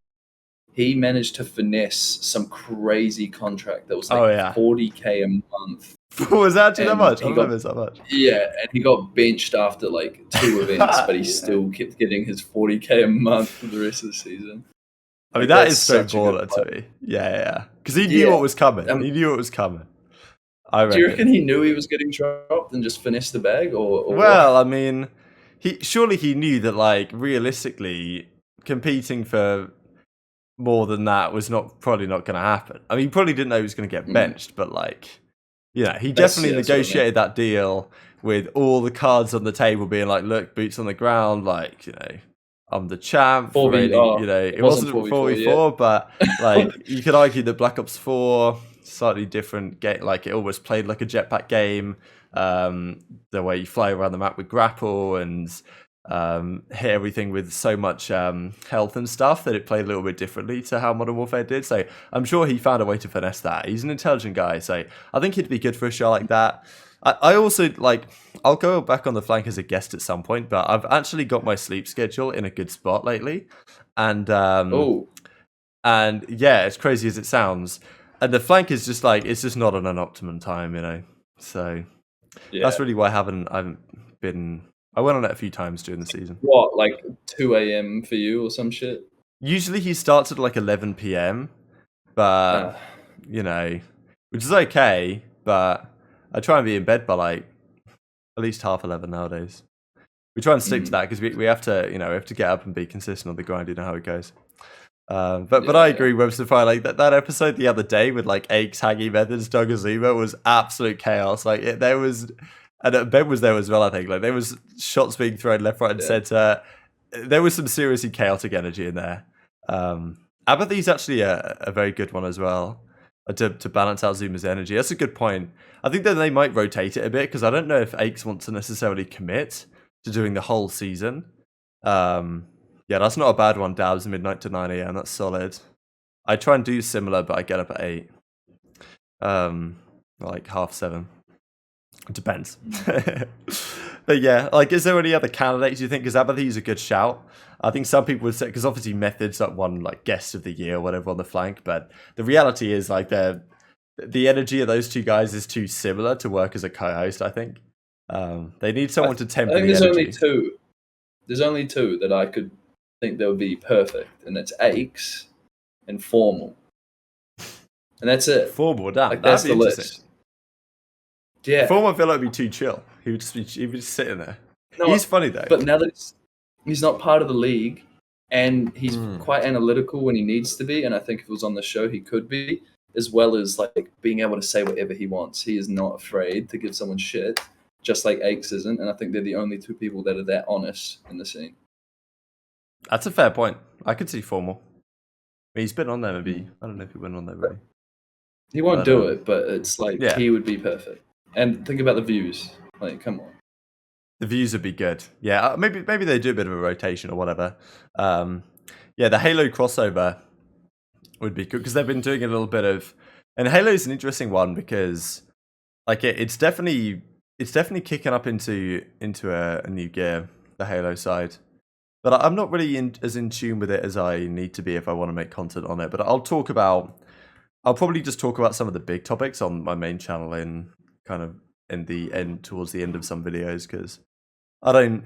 he managed to finesse some crazy contract that was like $40K a month. Was that actually that much? I don't know if it's that much. Yeah, and he got benched after like 2 events, but he still kept getting his $40K a month for the rest of the season. I mean, that is so baller to me. Yeah. Because he knew what was coming. He knew what was coming. Do you reckon he knew he was getting dropped and just finessed the bag? Or well, I mean, surely he knew that, like, realistically, competing for more than that was probably not going to happen. I mean, he probably didn't know he was going to get benched, but, like, yeah, he definitely negotiated that deal with all the cards on the table being like, look, boots on the ground, like, you know, I'm the champ. You know, it wasn't 4v4, but like you could argue that Black Ops 4, slightly different game. Like it almost played like a jetpack game. The way you fly around the map with grapple and hit everything with so much health and stuff, that it played a little bit differently to how Modern Warfare did. So I'm sure he found a way to finesse that. He's an intelligent guy, so I think he'd be good for a show like that. I also, like, I'll go back on the flank as a guest at some point, but I've actually got my sleep schedule in a good spot lately. And and yeah, as crazy as it sounds, and the flank is just like, it's just not on an optimum time, you know. So that's really why I haven't been. I went on it a few times during the season. What, like 2 a.m. for you or some shit? Usually he starts at like 11 p.m, but you know, which is okay, but I try and be in bed by like at least 11:30 nowadays. We try and stick to that because we have to, you know, we have to get up and be consistent on the grind. You know how it goes. But I agree, Webster Fire. Like that episode the other day with like Aches, Haggy Methods, Doug Azuma was absolute chaos. Like there was, and Ben was there as well. I think like there was shots being thrown left, right, and center. There was some seriously chaotic energy in there. Apathy's actually a very good one as well. To balance out Zuma's energy. That's a good point. I think that they might rotate it a bit, because I don't know if Aches wants to necessarily commit to doing the whole season. Yeah, that's not a bad one, Dabs, midnight to 9 a.m. That's solid. I try and do similar, but I get up at 8. Like 7:30. It depends. But yeah, like, is there any other candidates you think? Because Apathy is a good shout. I think some people would say, because obviously Method's like one like guest of the year or whatever on the flank, but the reality is like the energy of those two guys is too similar to work as a co-host. I think they need someone to temper the energy. There's only two that I could think that would be perfect, and it's Aches and Formal, and that's it. Formal, damn, like, that's the list. Yeah, Formal, I feel like would be too chill. He would just sitting there. No, he's funny though. But now that he's not part of the league, and he's quite analytical when he needs to be. And I think if it was on the show, he could be, as well as like being able to say whatever he wants. He is not afraid to give someone shit, just like Aches isn't. And I think they're the only two people that are that honest in the scene. That's a fair point. I could see Formal. He's been on there, maybe. I don't know if he went on there, really. He won't do it, but it's like he would be perfect. And think about the views. Like, come on. The views would be good. Yeah, maybe they do a bit of a rotation or whatever. Yeah, the Halo crossover would be good because they've been doing a little bit of. And Halo's an interesting one because, like, it's definitely kicking up into a new gear, the Halo side. But I'm not really as in tune with it as I need to be if I want to make content on it. But I'll probably just talk about some of the big topics on my main channel towards the end of some videos because I don't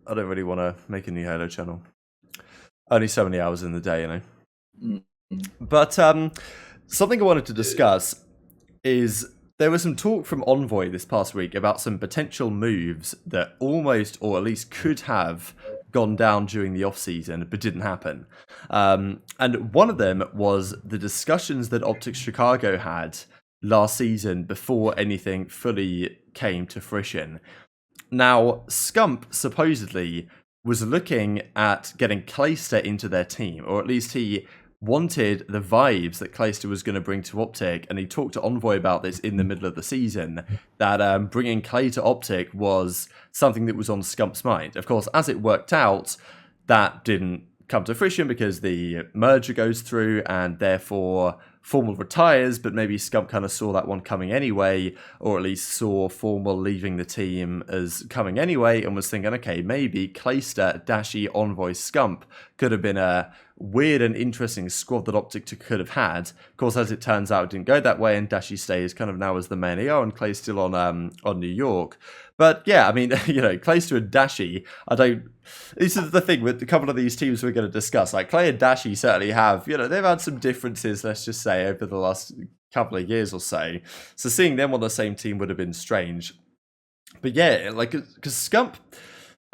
really want to make a new Halo channel. Only so many hours in the day, you know. Mm-hmm. But something I wanted to discuss is there was some talk from Envoy this past week about some potential moves that almost, or at least could have, gone down during the off-season, but didn't happen. And one of them was the discussions that OpTic Chicago had last season before anything fully came to fruition. Now, Scump supposedly was looking at getting Clayster into their team, or at least he wanted the vibes that Clayster was going to bring to OpTic, and he talked to Envoy about this in the middle of the season, that bringing Clay to OpTic was something that was on Scump's mind. Of course, as it worked out, that didn't come to fruition because the merger goes through and therefore Formal retires, but maybe Scump kind of saw that one coming anyway, or at least saw Formal leaving the team as coming anyway and was thinking, okay, maybe Clayster, Dashy, Envoy, Scump could have been a weird and interesting squad that OpTic could have had. Of course, as it turns out, it didn't go that way, and Dashy stays kind of now as the main AO, and Clay's still on New York. But yeah, I mean, you know, Clayster and Dashy, this is the thing with a couple of these teams we're going to discuss. Like, Clay and Dashy certainly have, you know, they've had some differences, let's just say, over the last couple of years or so. So seeing them on the same team would have been strange. But yeah, like, because Scump,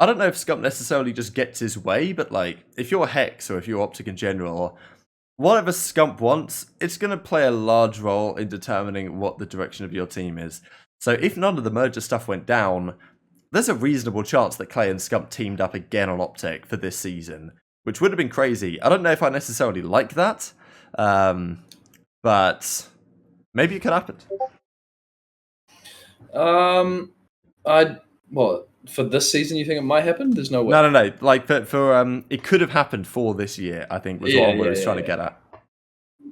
I don't know if Scump necessarily just gets his way, but like, if you're Hex or if you're OpTic in general, whatever Scump wants, it's going to play a large role in determining what the direction of your team is. So if none of the merger stuff went down, there's a reasonable chance that Clay and Scump teamed up again on OpTic for this season, which would have been crazy. I don't know if I necessarily like that, but maybe it could happen. For this season, you think it might happen? There's no way. No. Like for it could have happened for this year, I think was what I was trying to get at.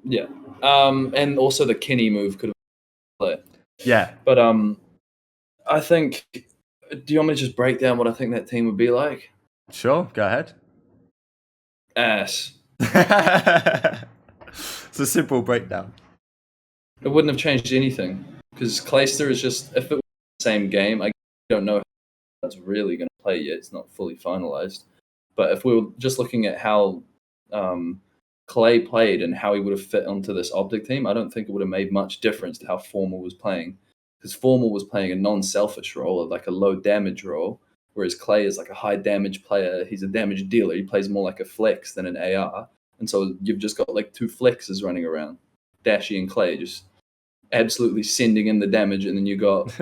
Yeah. And also the Kenny move could have played. Yeah. But I think, do you want me to just break down what I think that team would be like? Sure, go ahead. Ass. It's a simple breakdown. It wouldn't have changed anything because Clayster is just, if it was the same game, I don't know how that's really going to play yet. It's not fully finalized. But if we were just looking at how Clay played and how he would have fit onto this OpTic team, I don't think it would have made much difference to how Formal was playing. Because Formal was playing a non-selfish role, like a low damage role, whereas Clay is like a high damage player. He's a damage dealer. He plays more like a flex than an AR. And so you've just got like two flexes running around, Dashy and Clay, just absolutely sending in the damage. And then you got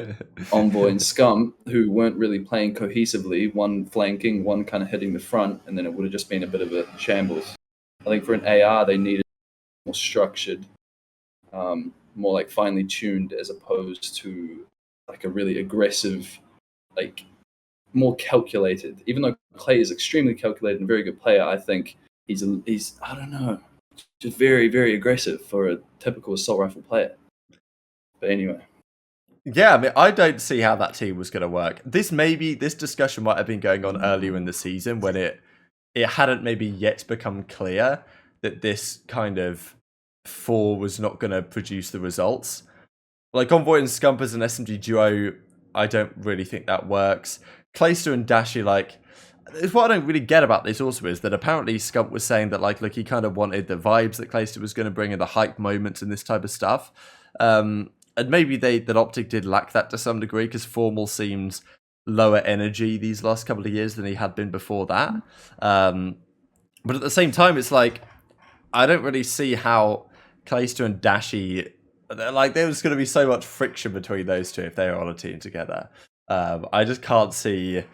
Envoy and Scum, who weren't really playing cohesively, one flanking, one kind of hitting the front, and then it would have just been a bit of a shambles. I think for an AR, they needed more structured, more like finely tuned, as opposed to like a really aggressive, like more calculated. Even though Clay is extremely calculated and very good player, I think he's I don't know, just very, very aggressive for a typical assault rifle player. But anyway. Yeah, I mean, I don't see how that team was going to work. This discussion might have been going on earlier in the season when it hadn't maybe yet become clear that this kind of 4 was not going to produce the results. Like Envoy and Scump as an SMG duo, I don't really think that works. Clayster and Dashy, like, what I don't really get about this also is that apparently Scump was saying that, like, look, he kind of wanted the vibes that Clayster was going to bring and the hype moments and this type of stuff. And maybe that OpTic did lack that to some degree because Formal seemed lower energy these last couple of years than he had been before that. But at the same time, it's like, I don't really see how Callisto and Dashi, like, there was going to be so much friction between those two if they were on a team together. I just can't see.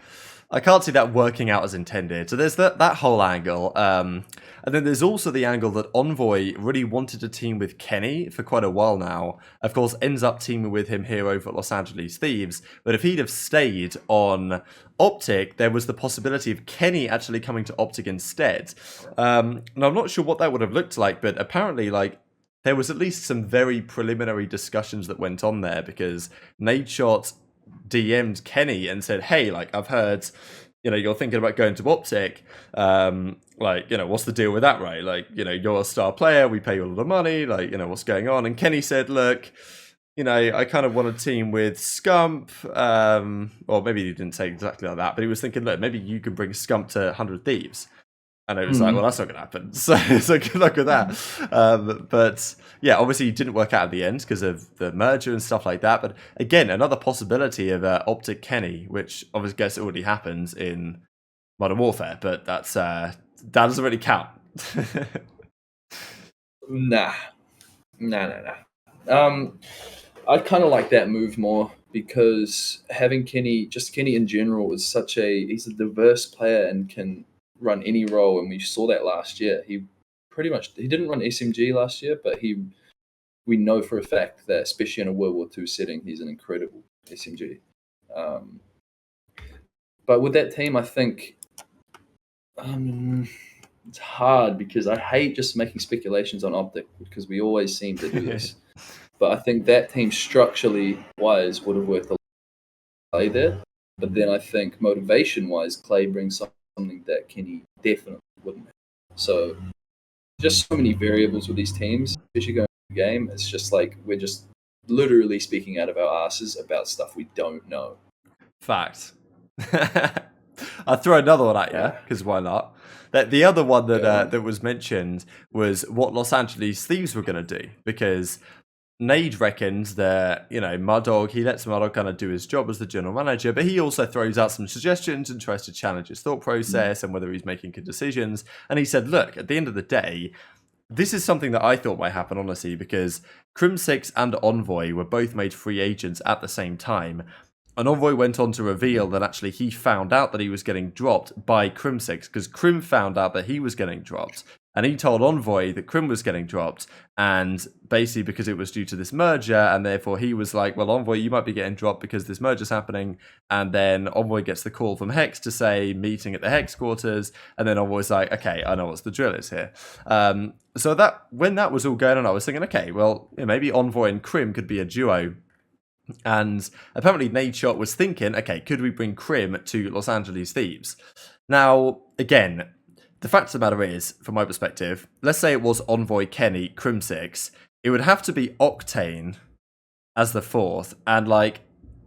I can't see that working out as intended. So there's that whole angle. And then there's also the angle that Envoy really wanted to team with Kenny for quite a while now. Of course, ends up teaming with him here over at Los Angeles Thieves. But if he'd have stayed on OpTic, there was the possibility of Kenny actually coming to OpTic instead. And I'm not sure what that would have looked like, but apparently, like, there was at least some very preliminary discussions that went on there, because Nadeshot DM'd Kenny and said, hey, like, I've heard, you're thinking about going to OpTic. Like, what's the deal with that, right? Like, you're a star player, we pay you a lot of money, like, what's going on? And Kenny said, look, I kind of want to team with Scump, or maybe he didn't say exactly like that, but he was thinking, look, maybe you can bring Scump to 100 Thieves. And it was like, well, that's not going to happen. So good luck with that. But yeah, obviously it didn't work out at the end because of the merger and stuff like that. But again, another possibility of OpTic Kenny, which obviously guess already happens in Modern Warfare, but that doesn't really count. Nah. I kind of like that move more, because having Kenny in general is he's a diverse player and can run any role, and we saw that last year. He didn't run SMG last year, but we know for a fact that, especially in a World War II setting, he's an incredible SMG. But with that team, I think it's hard, because I hate just making speculations on OpTic, because we always seem to do this. But I think that team, structurally wise, would have worked a lot Clay there. But then I think motivation wise, Clay brings something that Kenny definitely wouldn't have. So just so many variables with these teams, especially going to the game. It's just like we're just literally speaking out of our asses about stuff we don't know. Fact. I'll throw another one at you, because why not? The other one that was mentioned was what Los Angeles Thieves were going to do, because Nade reckons that, Mudog, he lets Mudog kind of do his job as the general manager, but he also throws out some suggestions and tries to challenge his thought process and whether he's making good decisions. And he said, look, at the end of the day, this is something that I thought might happen, honestly, because Crimsix and Envoy were both made free agents at the same time. And Envoy went on to reveal that actually he found out that he was getting dropped by Crimsix, because Crim found out that he was getting dropped. And he told Envoy that Crim was getting dropped, and basically because it was due to this merger, and therefore he was like, well, Envoy, you might be getting dropped because this merger's happening. And then Envoy gets the call from Hex to say, meeting at the Hex quarters, and then Envoy's like, okay, I know what the drill is here. So that when that was all going on, I was thinking, okay, well, maybe Envoy and Crim could be a duo. And apparently Nadeshot was thinking, okay, could we bring Crim to Los Angeles Thieves? Now, again, the fact of the matter is, from my perspective, let's say it was Envoy, Kenny, Crimsix, it would have to be Octane as the fourth. And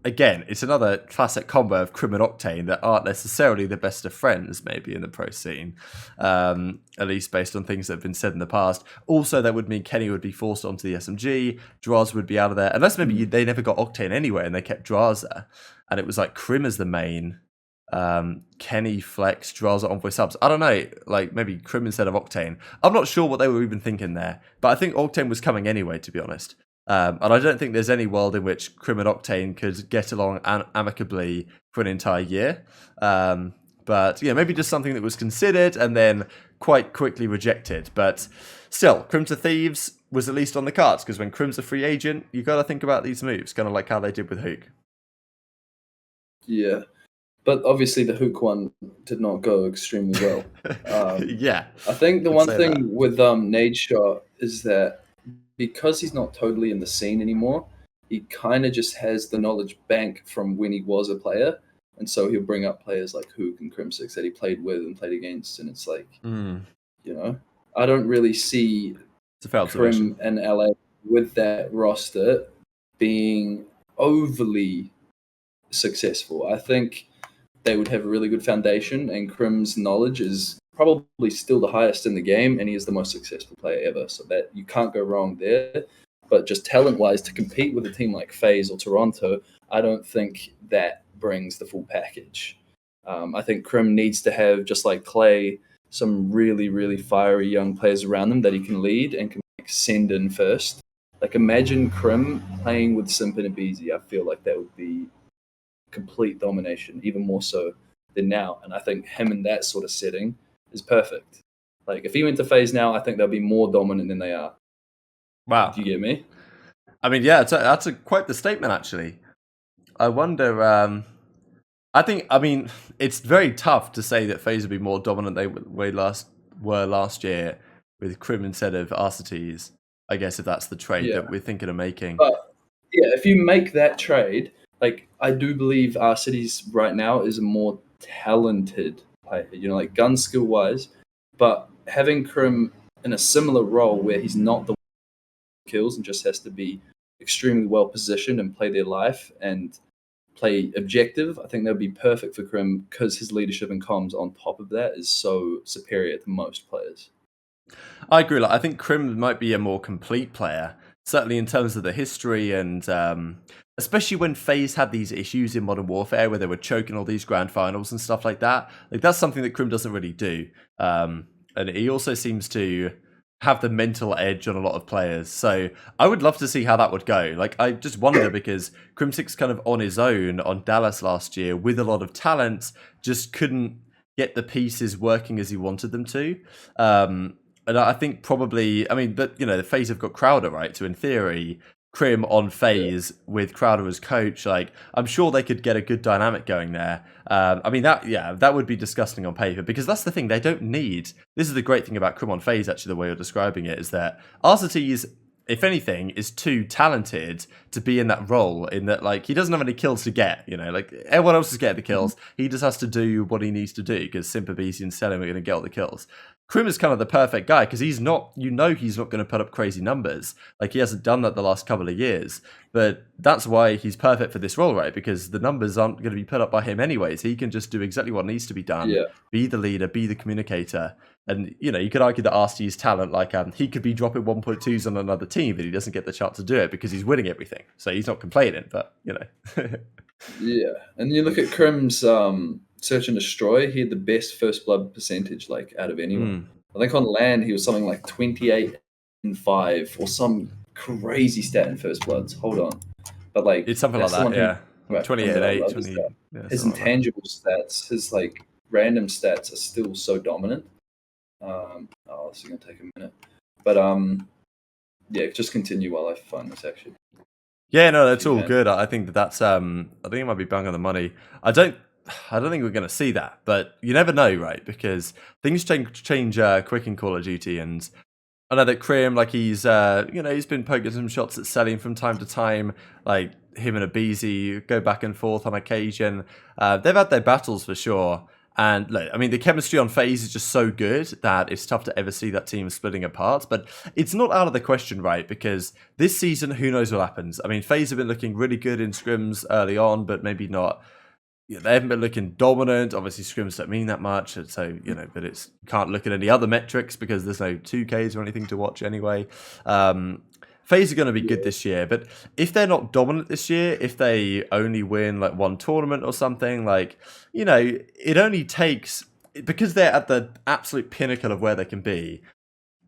again, it's another classic combo of Crim and Octane that aren't necessarily the best of friends, maybe, in the pro scene. At least based on things that have been said in the past. Also, that would mean Kenny would be forced onto the SMG, Draz would be out of there, unless maybe they never got Octane anyway and they kept Draz there. And it was like Crim as the main, Kenny, Flex, Draz, Envoy subs. I don't know, maybe Crim instead of Octane. I'm not sure what they were even thinking there, but I think Octane was coming anyway, to be honest. And I don't think there's any world in which Crim and Octane could get along amicably for an entire year. But yeah, maybe just something that was considered and then quite quickly rejected. But still, Crim to Thieves was at least on the cards, because when Crim's a free agent, you got to think about these moves, kind of like how they did with Hook. Yeah. But obviously the Hook one did not go extremely well. Yeah. I think the one thing with Nadeshot is that because he's not totally in the scene anymore, he kind of just has the knowledge bank from when he was a player. And so he'll bring up players like Hook and Crimsix that he played with and played against. And it's like, I don't really see Crim and LA with that roster being overly successful. I think they would have a really good foundation, and Crim's knowledge is probably still the highest in the game, and he is the most successful player ever. So that you can't go wrong there. But just talent-wise, to compete with a team like FaZe or Toronto, I don't think that brings the full package. I think Crim needs to have, just like Clay, some really, really fiery young players around them that he can lead and can like, send in first. Like imagine Crim playing with Simp and Abizi. I feel like that would be complete domination, even more so than now. And I think him in that sort of setting is perfect. Like if he went to FaZe now, I think they'll be more dominant than they are. Wow. Do you get me? I mean, yeah, that's quite the statement, actually. I wonder. I mean, it's very tough to say that FaZe would be more dominant they were last year with Crim instead of Arcetes. I guess if that's the trade that we're thinking of making. But yeah, if you make that trade, like I do believe Arcetes right now is a more talented player, you know, like gun skill wise, but having Crim in a similar role where he's not the one who kills and just has to be extremely well positioned and play their life and play objective, I think that would be perfect for Crim because his leadership and comms on top of that is so superior to most players. I agree. Like, I think Crim might be a more complete player, certainly in terms of the history and especially when FaZe had these issues in Modern Warfare where they were choking all these grand finals and stuff like that. Like that's something that Crim doesn't really do. And he also seems to have the mental edge on a lot of players. So I would love to see how that would go. Like I just wonder because Crimsix kind of on his own on Dallas last year with a lot of talent just couldn't get the pieces working as he wanted them to. And I think probably, I mean, but you know, the FaZe have got Crowder, right? So in theory, Crim on FaZe with Crowder as coach, like I'm sure they could get a good dynamic going there. I mean, that would be disgusting on paper because that's the thing they don't need. This is the great thing about Crim on FaZe, actually, the way you're describing it is that Arcetes, if anything, is too talented to be in that role. In that, like, he doesn't have any kills to get. You know, like everyone else is getting the kills. He just has to do what he needs to do because Simp, Abizi, and Selim are going to get all the kills. Crim is kind of the perfect guy because he's not, he's not going to put up crazy numbers. Like he hasn't done that the last couple of years. But that's why he's perfect for this role, right? Because the numbers aren't going to be put up by him anyways. He can just do exactly what needs to be done. Be the leader, be the communicator. And, you know, you could argue that RC's talent, like he could be dropping 1.2s on another team, but he doesn't get the chance to do it because he's winning everything. So he's not complaining, but, you know. Yeah. And you look at Crim's Search and Destroy, he had the best first blood percentage, like, out of anyone. I think on LAN, he was something like 28 and 5 or some crazy stat in first bloods. Hold on. But, like, it's something like that, yeah. 28 and 8. 20, his intangible stats, his, like, random stats are still so dominant. This is going to take a minute. But, yeah, just continue while I find this, actually. Yeah, no, that's all good. I think that's, I think it might be bang on the money. I don't think we're going to see that, but you never know, right? Because things change quick in Call of Duty, and I know that Crim, like he's been poking some shots at Selim from time to time, like him and Abizi go back and forth on occasion. They've had their battles for sure. And look, I mean, the chemistry on FaZe is just so good that it's tough to ever see that team splitting apart. But it's not out of the question, right? Because this season, who knows what happens? I mean, FaZe have been looking really good in scrims early on, but maybe not. Yeah, they haven't been looking dominant. Obviously, scrims don't mean that much. So, you know, but it's can't look at any other metrics because there's no 2Ks or anything to watch anyway. FaZe are going to be good this year, but if they're not dominant this year, if they only win like one tournament or something, like, you know, it only takes, because they're at the absolute pinnacle of where they can be,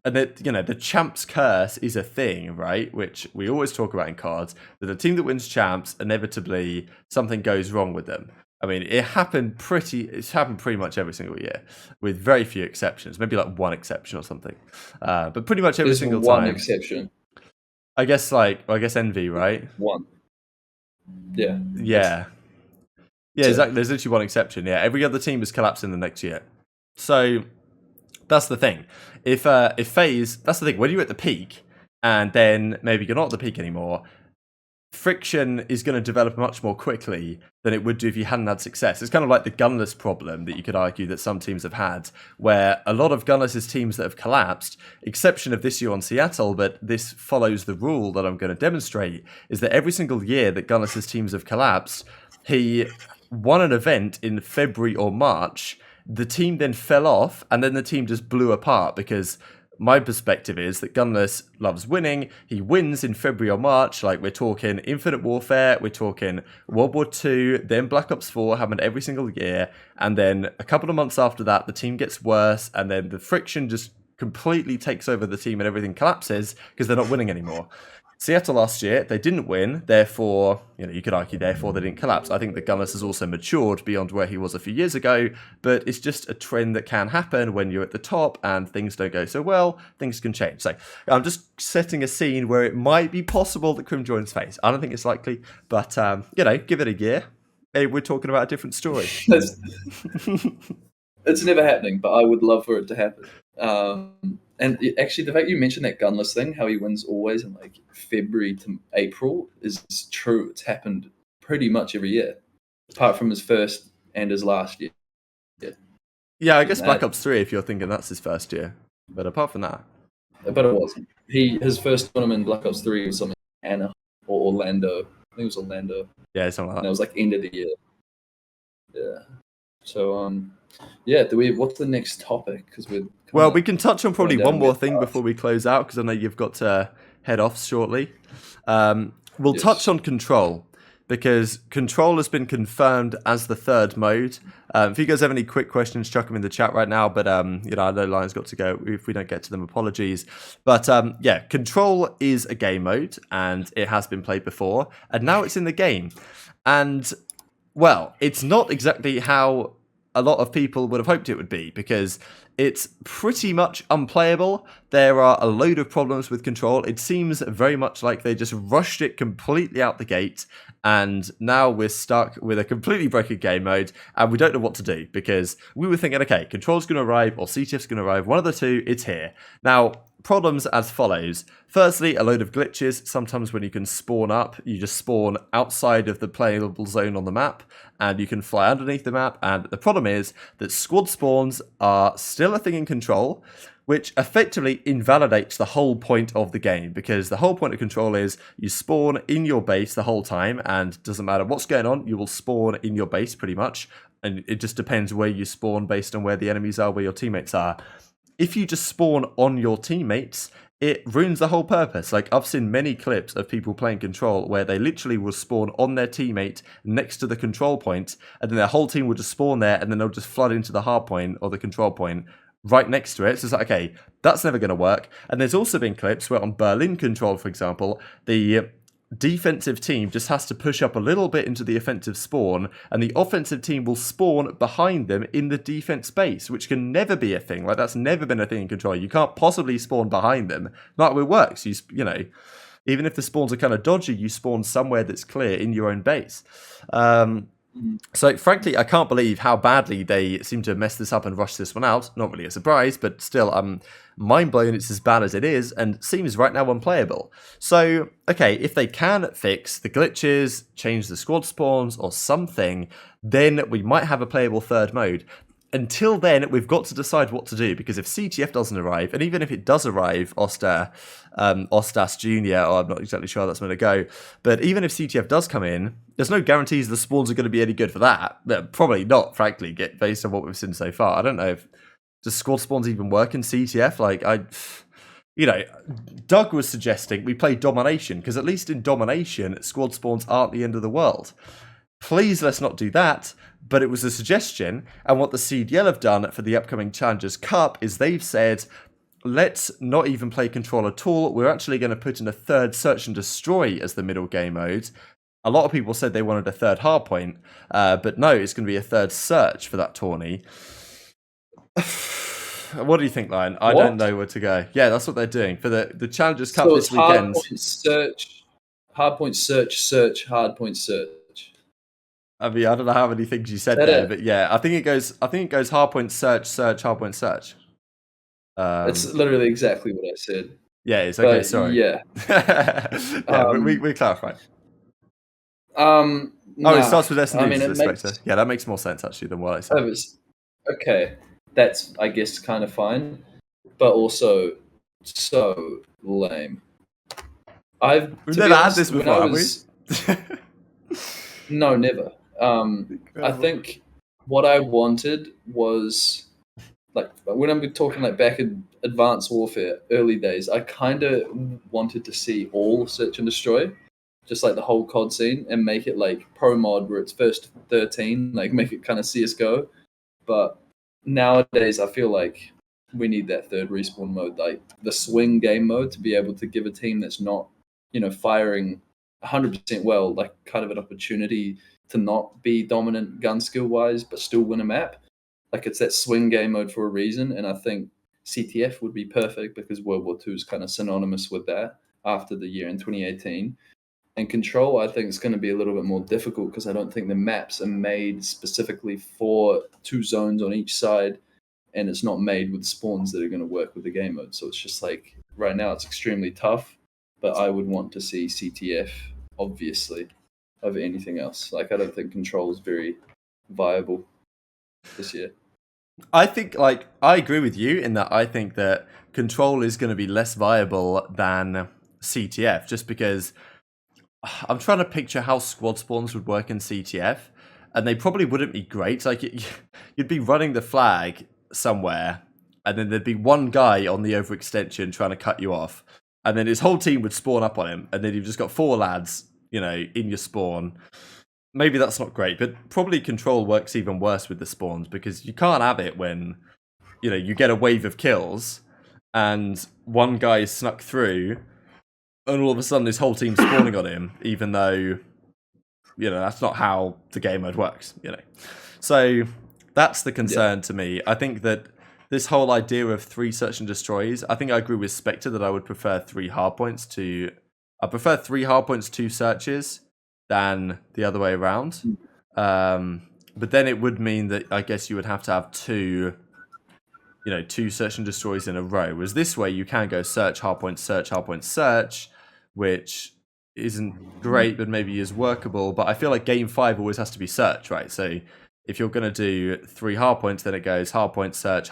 and that, you know, the champs curse is a thing, right? Which we always talk about in cards, that a team that wins champs, inevitably something goes wrong with them. I mean, it's happened pretty much every single year, with very few exceptions, maybe like one exception or something. But pretty much every single time. One exception. I guess Envy, right? One. Yeah. Yeah. Yeah, exactly. There's literally one exception. Yeah, every other team has collapsed in the next year. So that's the thing. If FaZe, that's the thing. When you're at the peak, and then maybe you're not at the peak anymore, friction is going to develop much more quickly than it would do if you hadn't had success. It's kind of like the gunless problem that you could argue that some teams have had, where a lot of gunless teams that have collapsed, exception of this year on Seattle, but this follows the rule that I'm going to demonstrate, is that every single year that gunless teams have collapsed, he won an event in February or March, the team then fell off, and then the team just blew apart because my perspective is that Gunless loves winning. He wins in February or March. Like, we're talking Infinite Warfare, we're talking World War II, then Black Ops 4 happened every single year. And then a couple of months after that, the team gets worse. And then the friction just completely takes over the team and everything collapses because they're not winning anymore. Seattle last year, they didn't win, therefore, you could argue, therefore they didn't collapse. I think that Gunless has also matured beyond where he was a few years ago, but it's just a trend that can happen when you're at the top and things don't go so well, things can change. So I'm just setting a scene where it might be possible that Crim joins FaZe. I don't think it's likely, but, give it a year. Hey, we're talking about a different story. It's never happening, but I would love for it to happen. And actually, the fact you mentioned that Gunless thing, how he wins always in like February to April, is true. It's happened pretty much every year, apart from his first and his last year. Yeah, I guess Black Ops 3, if you're thinking that's his first year. But apart from that. But it wasn't. His first tournament in Black Ops 3 was something like Anna or Orlando. I think it was Orlando. Yeah, something like that. And it was like end of the year. Yeah. So, what's the next topic? Because we can touch on probably one more thing before we close out, because I know you've got to head off shortly. We'll touch on Control, because Control has been confirmed as the third mode. If you guys have any quick questions, chuck them in the chat right now. But I know Lion's got to go. If we don't get to them, apologies. But Control is a game mode, and it has been played before, and now it's in the game. And well, it's not exactly how a lot of people would have hoped it would be, because it's pretty much unplayable. There are a load of problems with Control. It seems very much like they just rushed it completely out the gate, and now we're stuck with a completely broken game mode, and we don't know what to do, because we were thinking, okay, Control's going to arrive, or CTF's going to arrive, one of the two, it's here. Now, problems as follows. Firstly, a load of glitches. Sometimes when you can spawn up, you just spawn outside of the playable zone on the map, and you can fly underneath the map. And the problem is that squad spawns are still a thing in Control, which effectively invalidates the whole point of the game, because the whole point of Control is you spawn in your base the whole time, and it doesn't matter what's going on, you will spawn in your base pretty much, and it just depends where you spawn based on where the enemies are, where your teammates are. If you just spawn on your teammates, it ruins the whole purpose. Like, I've seen many clips of people playing Control where they literally will spawn on their teammate next to the control point, and then their whole team will just spawn there, and then they'll just flood into the hard point or the control point right next to it. So it's like, okay, that's never going to work. And there's also been clips where on Berlin Control, for example, the defensive team just has to push up a little bit into the offensive spawn, and the offensive team will spawn behind them in the defense base, which can never be a thing. Like, that's never been a thing in Control. You can't possibly spawn behind them. Not how it works. Even if the spawns are kind of dodgy, you spawn somewhere that's clear in your own base. So, frankly, I can't believe how badly they seem to have messed this up and rushed this one out. Not really a surprise, but still, I'm mind blown it's as bad as it is, and seems right now unplayable. So, okay, if they can fix the glitches, change the squad spawns, or something, then we might have a playable third mode. Until then, we've got to decide what to do, because if CTF doesn't arrive, and even if it does arrive, Ostas Jr., or I'm not exactly sure how that's going to go, but even if CTF does come in, there's no guarantees the spawns are going to be any good for that. Probably not, frankly, based on what we've seen so far. I don't know if does squad spawns even work in CTF? Doug was suggesting we play Domination, because at least in Domination, squad spawns aren't the end of the world. Please, let's not do that. But it was a suggestion, and what the CDL have done for the upcoming Challengers Cup is they've said, let's not even play Control at all. We're actually going to put in a third Search and Destroy as the middle game mode. A lot of people said they wanted a third hardpoint, but no, it's going to be a third Search for that tourney. What do you think, Lion? I don't know where to go. Yeah, that's what they're doing for the Challengers Cup this weekend. Hardpoint search, hardpoint search. I mean, I don't know how many things you said there, but yeah, I think it goes hardpoint search, search, hardpoint search. It's literally exactly what I said. Yeah, it's okay. Sorry. Yeah. We clarified. No, it starts with S&D. Yeah, that makes more sense actually than what I said. Okay, that's, I guess, kind of fine, but also so lame. We've never had this before, have we? No, never. I think what I wanted was like when I'm talking like back in Advanced Warfare early days, I kind of wanted to see all search and destroy, just like the whole COD scene, and make it like pro mod where it's first 13, like make it kind of CS:GO. But nowadays, I feel like we need that third respawn mode, like the swing game mode, to be able to give a team that's not, firing 100% well, like kind of an opportunity to not be dominant gun skill wise, but still win a map. Like it's that swing game mode for a reason, and I think CTF would be perfect because World War II is kind of synonymous with that after the year in 2018. And Control, I think, is going to be a little bit more difficult because I don't think the maps are made specifically for 2 zones on each side, and it's not made with spawns that are going to work with the game mode. So it's just like right now it's extremely tough, but I would want to see CTF, obviously, over anything else. Like I don't think Control is very viable this year. I think, like, I agree with you in that I think that Control is going to be less viable than CTF, just because I'm trying to picture how squad spawns would work in CTF, and they probably wouldn't be great. Like, you'd be running the flag somewhere, and then there'd be one guy on the overextension trying to cut you off, and then his whole team would spawn up on him, and then you've just got 4 lads, in your spawn. Maybe that's not great, but probably Control works even worse with the spawns because you can't have it when, you get a wave of kills and one guy is snuck through and all of a sudden his whole team's spawning on him, even though, that's not how the game mode works, So that's the concern to me. I think that this whole idea of 3 search and destroys, I think I agree with Spectre that I would prefer 3 hardpoints to... I prefer 3 hardpoints, 2 searches than the other way around. But then it would mean that I guess you would have to have 2 search and destroys in a row. Whereas this way you can go search, hardpoint, search, which isn't great, but maybe is workable. But I feel like game 5 always has to be search, right? So if you're going to do 3 hardpoints, then it goes hardpoint, search,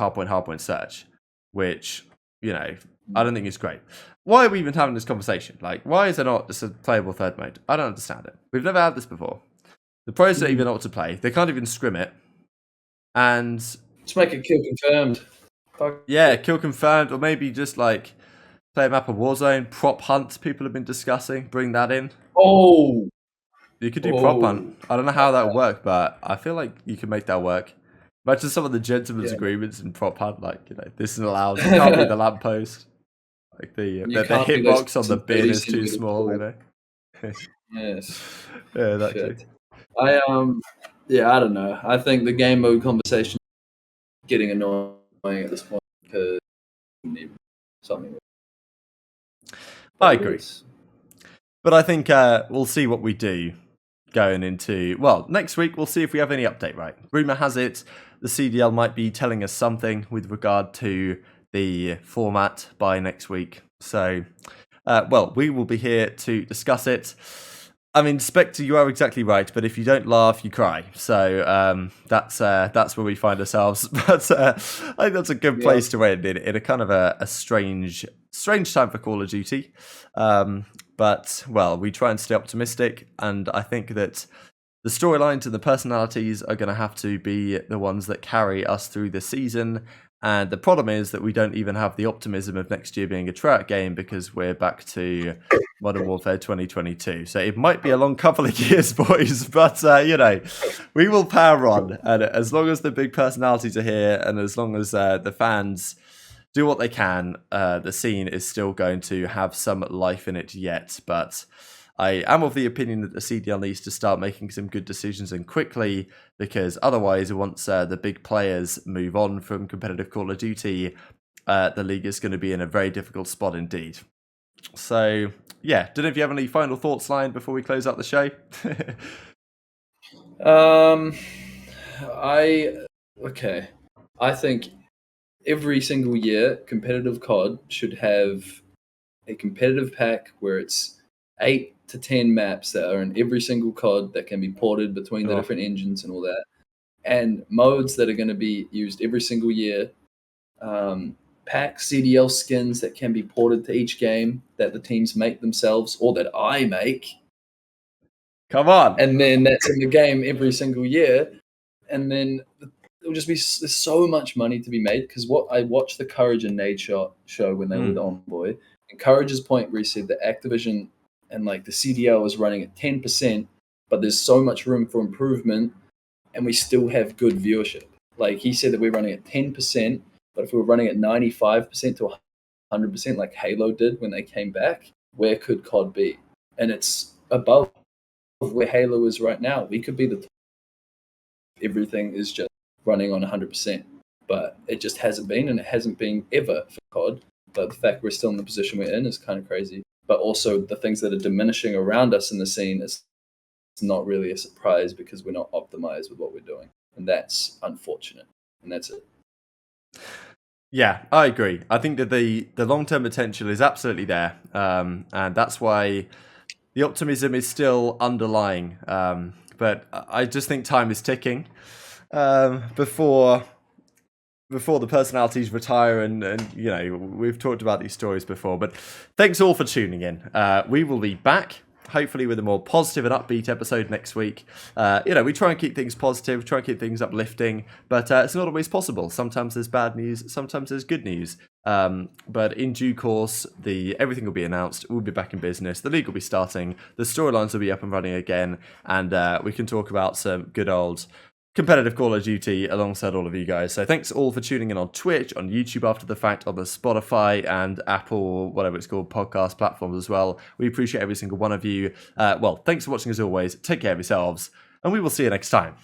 search, which, I don't think is great. Why are we even having this conversation? Like, why is there not just a playable third mode? I don't understand it. We've never had this before. The pros don't even know what to play. They can't even scrim it. And... Let's make it kill confirmed. Yeah, kill confirmed. Or maybe just, like, play a map of Warzone. Prop hunt, people have been discussing. Bring that in. Oh! You could do prop hunt. I don't know how that would work, but I feel like you can make that work. Imagine some of the gentlemen's agreements in prop hunt. Like, this isn't allowed. You can't be the lamppost. Like the hitbox on the bin is too small, Yes. Yeah, that too. I don't know. I think the game mode conversation is getting annoying at this point because we need something. I agree. But I think we'll see what we do going into... Well, next week we'll see if we have any update, right? Rumour has it the CDL might be telling us something with regard to the format by next week. So, we will be here to discuss it. I mean, Spectre, you are exactly right, but if you don't laugh, you cry. So that's where we find ourselves. But I think that's a good place to end in a kind of a strange time for Call of Duty. But, we try and stay optimistic, and I think that the storylines and the personalities are going to have to be the ones that carry us through the season. And the problem is that we don't even have the optimism of next year being a tryout game because we're back to Modern Warfare 2022. So it might be a long couple of years, boys, but, we will power on. And as long as the big personalities are here and as long as the fans do what they can, the scene is still going to have some life in it yet. But I am of the opinion that the CDL needs to start making some good decisions and quickly, because otherwise, once the big players move on from competitive Call of Duty, the league is going to be in a very difficult spot indeed. So, don't know if you have any final thoughts, Lion, before we close out the show. I think every single year, competitive COD should have a competitive pack where it's 8 to 10 maps that are in every single COD that can be ported between the different engines and all that, and modes that are going to be used every single year. Pack CDL skins that can be ported to each game that the teams make themselves or that I make. Come on. And then that's in the game every single year. And then it'll just be there's so much money to be made. Because what I watched the Courage and Nade show when they were with Envoy, and Courage's point where he said that Activision and like the CDL is running at 10%, but there's so much room for improvement, and we still have good viewership. Like he said that we're running at 10%, but if we were running at 95% to 100%, like Halo did when they came back, where could COD be? And it's above where Halo is right now. We could be the top. Everything is just running on 100%, but it just hasn't been, and it hasn't been ever for COD. But the fact we're still in the position we're in is kind of crazy. But also the things that are diminishing around us in the scene is not really a surprise because we're not optimized with what we're doing. And that's unfortunate. And that's it. Yeah, I agree. I think that the long-term potential is absolutely there. And that's why the optimism is still underlying. But I just think time is ticking before the personalities retire. And, you know, we've talked about these stories before. But thanks all for tuning in. We will be back, hopefully with a more positive and upbeat episode next week. You know, we try and keep things positive, try and keep things uplifting, but it's not always possible. Sometimes there's bad news, sometimes there's good news. But in due course, everything will be announced. We'll be back in business. The league will be starting. The storylines will be up and running again, and we can talk about some good old competitive Call of Duty alongside all of you guys. So thanks all for tuning in on Twitch, on YouTube after the fact, on the Spotify and Apple, whatever it's called, podcast platforms as well. We appreciate every single one of you. Well, thanks for watching as always. Take care of yourselves, and we will see you next time.